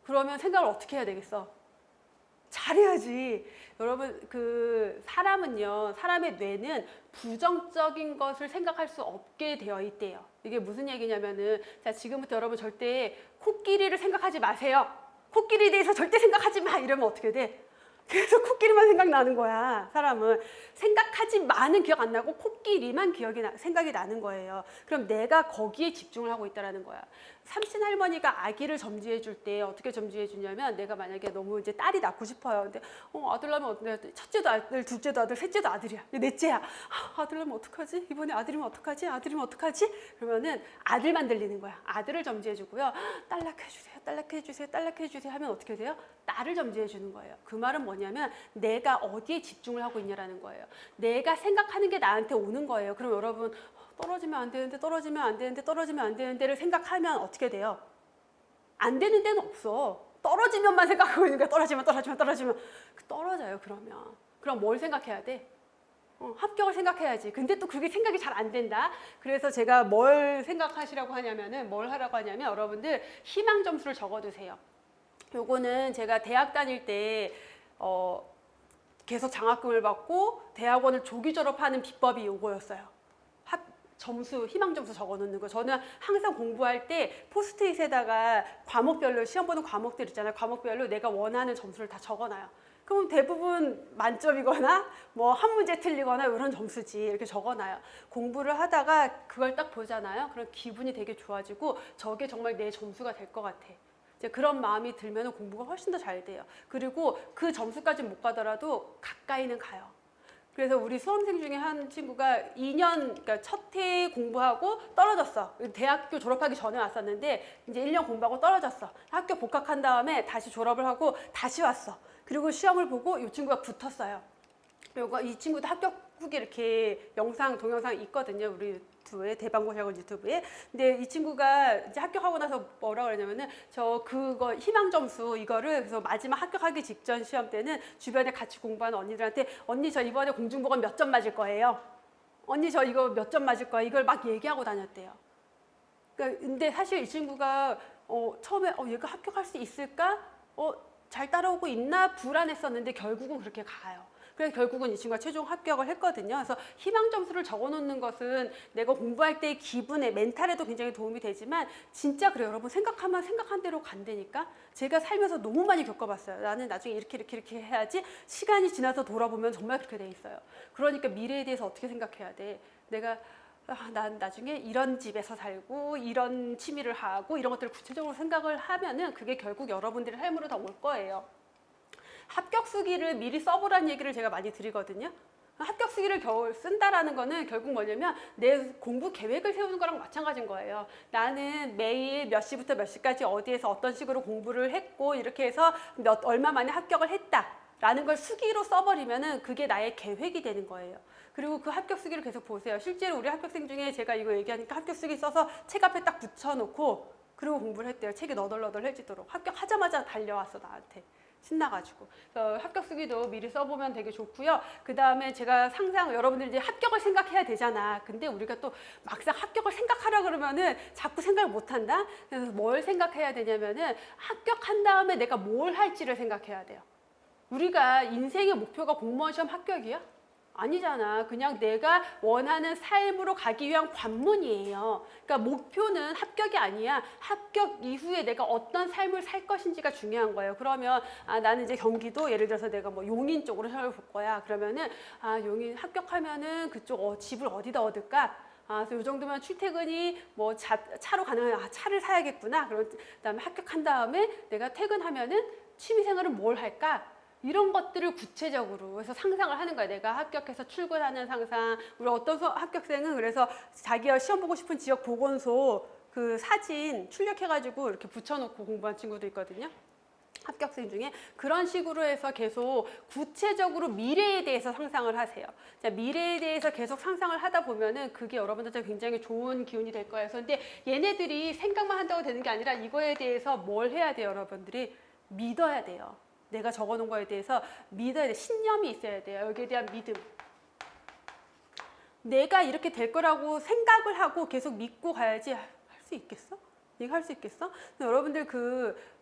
그러면 생각을 어떻게 해야 되겠어? 잘해야지. 여러분 사람의 뇌는 부정적인 것을 생각할 수 없게 되어 있대요. 이게 무슨 얘기냐면은 자, 지금부터 여러분 절대 코끼리를 생각하지 마세요. 코끼리에 대해서 절대 생각하지 마 이러면 어떻게 돼? 그래서 코끼리만 생각나는 거야. 사람은 생각하지 마는 기억 안 나고 코끼리만 생각이 나는 거예요. 그럼 내가 거기에 집중을 하고 있다는 거야. 삼신 할머니가 아기를 점지해 줄 때 어떻게 점지해 주냐면 내가 만약에 너무 이제 딸이 낳고 싶어요. 근데 아들 낳으면 첫째도 아들, 둘째도 아들, 셋째도 아들이야. 넷째야. 아들 낳으면 어떡하지? 이번에 아들이면 어떡하지? 아들이면 어떡하지? 그러면은 아들만 들리는 거야. 아들을 점지해 주고요. 딸 낳게 해주세요. 딸 낳게 해주세요. 딸 낳게 해주세요 하면 어떻게 돼요? 딸을 점지해 주는 거예요. 그 말은 뭐냐면 내가 어디에 집중을 하고 있냐라는 거예요. 내가 생각하는 게 나한테 오는 거예요. 그럼 여러분 떨어지면 안 되는데 떨어지면 안 되는데 떨어지면 안 되는데를 생각하면 어떻게 돼요? 안 되는 데는 없어. 떨어지면만 생각하고 있는 거야. 떨어지면 떨어져요. 그럼 뭘 생각해야 돼? 합격을 생각해야지. 근데 또 그게 생각이 잘 안 된다. 그래서 제가 뭘 생각하시라고 하냐면은 뭘 하라고 하냐면 여러분들 희망 점수를 적어두세요. 요거는 제가 대학 다닐 때 계속 장학금을 받고 대학원을 조기 졸업하는 비법이 요거였어요. 희망 점수 적어놓는 거. 저는 항상 공부할 때 포스트잇에다가 과목별로 시험 보는 과목들 있잖아요. 과목별로 내가 원하는 점수를 다 적어놔요. 그럼 대부분 만점이거나 뭐 한 문제 틀리거나 이런 점수지 이렇게 적어놔요. 공부를 하다가 그걸 딱 보잖아요. 그럼 기분이 되게 좋아지고 저게 정말 내 점수가 될 것 같아. 이제 그런 마음이 들면 공부가 훨씬 더 잘 돼요. 그리고 그 점수까지 못 가더라도 가까이는 가요. 그래서 우리 수험생 중에 한 친구가 2년, 그러니까 첫 해 공부하고 떨어졌어. 대학교 졸업하기 전에 왔었는데 이제 1년 공부하고 떨어졌어. 학교 복학한 다음에 다시 졸업을 하고 다시 왔어. 그리고 시험을 보고 이 친구가 붙었어요. 그리고 이 친구도 합격 후기 이렇게 영상, 동영상 있거든요. 우리 유튜브에, 대방고시학원 유튜브에. 근데 이 친구가 이제 합격하고 나서 뭐라 그러냐면은 그거 희망 점수 이거를 그래서 마지막 합격하기 직전 시험 때는 주변에 같이 공부하는 언니들한테 언니 저 이번에 공중보건 몇 점 맞을 거예요. 언니 저 이거 몇 점 맞을 거예요. 이걸 막 얘기하고 다녔대요. 그러니까 근데 사실 이 친구가 처음에 얘가 합격할 수 있을까? 잘 따라오고 있나? 불안했었는데 결국은 그렇게 가요. 그래서 결국은 이 친구가 최종 합격을 했거든요. 그래서 희망 점수를 적어놓는 것은 내가 공부할 때의 기분에, 멘탈에도 굉장히 도움이 되지만 진짜 그래요. 여러분 생각하면 생각한 대로 간다니까. 제가 살면서 너무 많이 겪어봤어요. 나는 나중에 이렇게 해야지. 시간이 지나서 돌아보면 정말 그렇게 돼 있어요. 그러니까 미래에 대해서 어떻게 생각해야 돼. 내가 난 나중에 이런 집에서 살고 이런 취미를 하고 이런 것들을 구체적으로 생각을 하면은 그게 결국 여러분들의 삶으로 다 올 거예요. 합격수기를 미리 써보라는 얘기를 제가 많이 드리거든요. 합격수기를 쓴다라는 거는 결국 뭐냐면 내 공부 계획을 세우는 거랑 마찬가지인 거예요. 나는 매일 몇 시부터 몇 시까지 어디에서 어떤 식으로 공부를 했고 이렇게 해서 얼마 만에 합격을 했다라는 걸 수기로 써버리면은 그게 나의 계획이 되는 거예요. 그리고 그 합격수기를 계속 보세요. 실제로 우리 합격생 중에 제가 이거 얘기하니까 합격수기 써서 책 앞에 딱 붙여놓고 그리고 공부를 했대요. 책이 너덜너덜해지도록. 합격하자마자 달려왔어 나한테. 신나가지고. 그래서 합격수기도 미리 써보면 되게 좋고요. 그 다음에 제가 여러분들 이제 합격을 생각해야 되잖아. 근데 우리가 또 막상 합격을 생각하라 그러면은 자꾸 생각을 못 한다. 그래서 뭘 생각해야 되냐면은 합격한 다음에 내가 뭘 할지를 생각해야 돼요. 우리가 인생의 목표가 공무원 시험 합격이야? 아니잖아. 그냥 내가 원하는 삶으로 가기 위한 관문이에요. 그러니까 목표는 합격이 아니야. 합격 이후에 내가 어떤 삶을 살 것인지가 중요한 거예요. 그러면 나는 이제 경기도 예를 들어서 내가 뭐 용인 쪽으로 시험을 볼 거야. 그러면은 용인 합격하면은 그쪽 집을 어디다 얻을까? 그래서 이 정도면 출퇴근이 뭐 차로 가능한 차를 사야겠구나. 그다음에 합격한 다음에 내가 퇴근하면은 취미생활은 뭘 할까? 이런 것들을 구체적으로 해서 상상을 하는 거야. 내가 합격해서 출근하는 상상. 우리 어떤 합격생은 그래서 자기가 시험 보고 싶은 지역 보건소 그 사진 출력해가지고 이렇게 붙여놓고 공부한 친구도 있거든요. 합격생 중에 그런 식으로 해서 계속 구체적으로 미래에 대해서 상상을 하세요. 자, 미래에 대해서 계속 상상을 하다 보면은 그게 여러분들한테 굉장히 좋은 기운이 될 거예요. 그런데 얘네들이 생각만 한다고 되는 게 아니라 이거에 대해서 뭘 해야 돼요, 여러분들이? 믿어야 돼요. 내가 적어놓은 거에 대해서 믿어야 돼. 신념이 있어야 돼요. 여기에 대한 믿음. 내가 이렇게 될 거라고 생각을 하고 계속 믿고 가야지. 할 수 있겠어? 이거 할 수 있겠어? 여러분들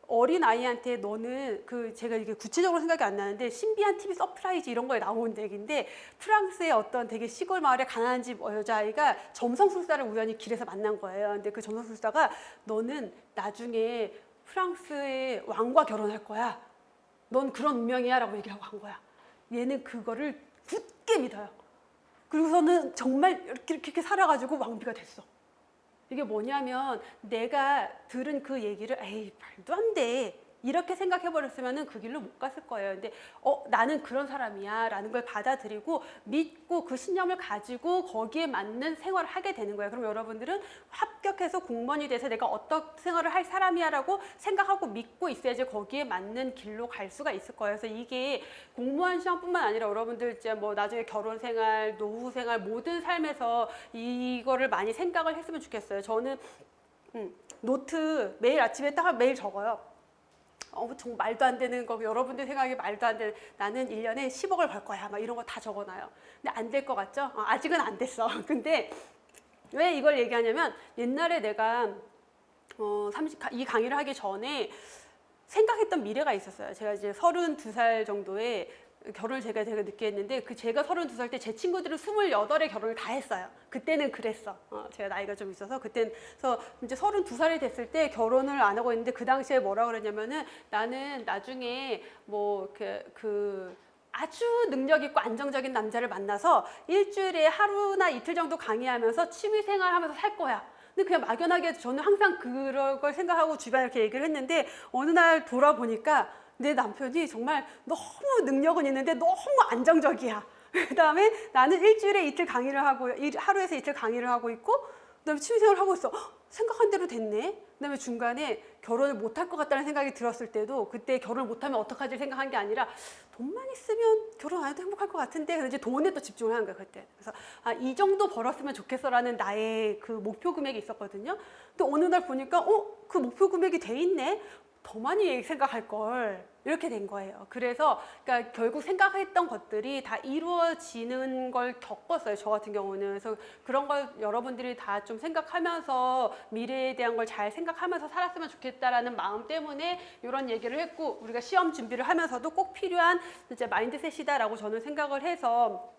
어린 아이한테 너는 제가 이게 구체적으로 생각이 안 나는데 신비한 TV 서프라이즈 이런 거에 나온 얘기인데 프랑스의 어떤 되게 시골 마을의 가난한 집 여자아이가 점성술사를 우연히 길에서 만난 거예요. 근데 그 점성술사가 너는 나중에 프랑스의 왕과 결혼할 거야. 넌 그런 운명이야 라고 얘기하고 간 거야. 얘는 그거를 굳게 믿어요. 그리고서는 정말 이렇게 살아가지고 왕비가 됐어. 이게 뭐냐면 내가 들은 그 얘기를 에이 말도 안 돼. 이렇게 생각해버렸으면 그 길로 못 갔을 거예요. 근데 나는 그런 사람이야 라는 걸 받아들이고 믿고 그 신념을 가지고 거기에 맞는 생활을 하게 되는 거예요. 그럼 여러분들은 합격해서 공무원이 돼서 내가 어떤 생활을 할 사람이야 라고 생각하고 믿고 있어야지 거기에 맞는 길로 갈 수가 있을 거예요. 그래서 이게 공무원 시험뿐만 아니라 여러분들 이제 뭐 나중에 결혼 생활, 노후 생활 모든 삶에서 이거를 많이 생각을 했으면 좋겠어요. 저는 노트 매일 아침에 딱 매일 적어요. 정말 말도 안 되는 거, 여러분들 생각에 말도 안 되는, 나는 1년에 10억을 벌 거야. 막 이런 거 다 적어놔요. 근데 안 될 것 같죠? 아직은 안 됐어. 근데 왜 이걸 얘기하냐면 옛날에 내가 이 강의를 하기 전에 생각했던 미래가 있었어요. 제가 이제 32살 정도에 결혼을 제가 되게 늦게 했는데 제가 32살 때 제 친구들은 28에 결혼을 다 했어요. 그때는 그랬어. 제가 나이가 좀 있어서 그래서 이제 32살이 됐을 때 결혼을 안 하고 있는데 그 당시에 뭐라 그랬냐면은 나는 나중에 뭐 아주 능력 있고 안정적인 남자를 만나서 일주일에 하루나 이틀 정도 강의하면서 취미생활 하면서 살 거야. 근데 그냥 막연하게 저는 항상 그런 걸 생각하고 주변에 이렇게 얘기를 했는데 어느 날 돌아보니까 내 남편이 정말 너무 능력은 있는데 너무 안정적이야. 그다음에 나는 일주일에 이틀 강의를 하고 하루에서 이틀 강의를 하고 있고 그다음에 취미생활을 하고 있어. 생각한 대로 됐네. 그다음에 중간에 결혼을 못할 것 같다는 생각이 들었을 때도 그때 결혼을 못하면 어떡하지 생각한 게 아니라 돈만 있으면 결혼 안 해도 행복할 것 같은데 그래서 이제 돈에 또 집중을 하는 거야 그때. 그래서 이 정도 벌었으면 좋겠어라는 나의 그 목표 금액이 있었거든요. 또 어느 날 보니까 그 목표 금액이 돼 있네. 더 많이 생각할 걸 이렇게 된 거예요. 그래서 그러니까 결국 생각했던 것들이 다 이루어지는 걸 겪었어요. 저 같은 경우는. 그래서 그런 걸 여러분들이 다 좀 생각하면서 미래에 대한 걸 잘 생각하면서 살았으면 좋겠다라는 마음 때문에 이런 얘기를 했고 우리가 시험 준비를 하면서도 꼭 필요한 진짜 마인드셋이다라고 저는 생각을 해서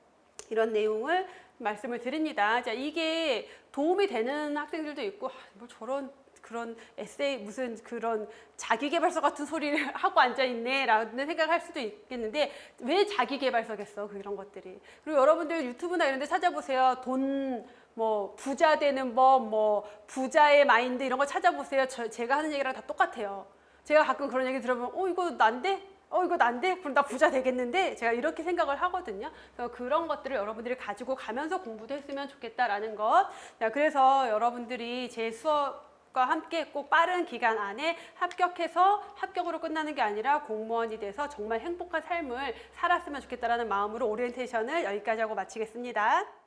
이런 내용을 말씀을 드립니다. 자, 이게 도움이 되는 학생들도 있고 뭐 저런 그런 에세이 무슨 그런 자기계발서 같은 소리를 하고 앉아있네 라는 생각을 할 수도 있겠는데 왜 자기계발서겠어 그런 것들이. 그리고 여러분들 유튜브나 이런 데 찾아보세요. 돈 뭐 부자 되는 법 뭐 부자의 마인드 이런 거 찾아보세요. 제가 하는 얘기랑 다 똑같아요. 제가 가끔 그런 얘기 들어보면 이거 난데? 이거 난데? 그럼 나 부자 되겠는데? 제가 이렇게 생각을 하거든요. 그래서 그런 것들을 여러분들이 가지고 가면서 공부도 했으면 좋겠다라는 것. 자, 그래서 여러분들이 제 수업과 함께 꼭 빠른 기간 안에 합격해서 합격으로 끝나는 게 아니라 공무원이 돼서 정말 행복한 삶을 살았으면 좋겠다라는 마음으로 오리엔테이션을 여기까지 하고 마치겠습니다.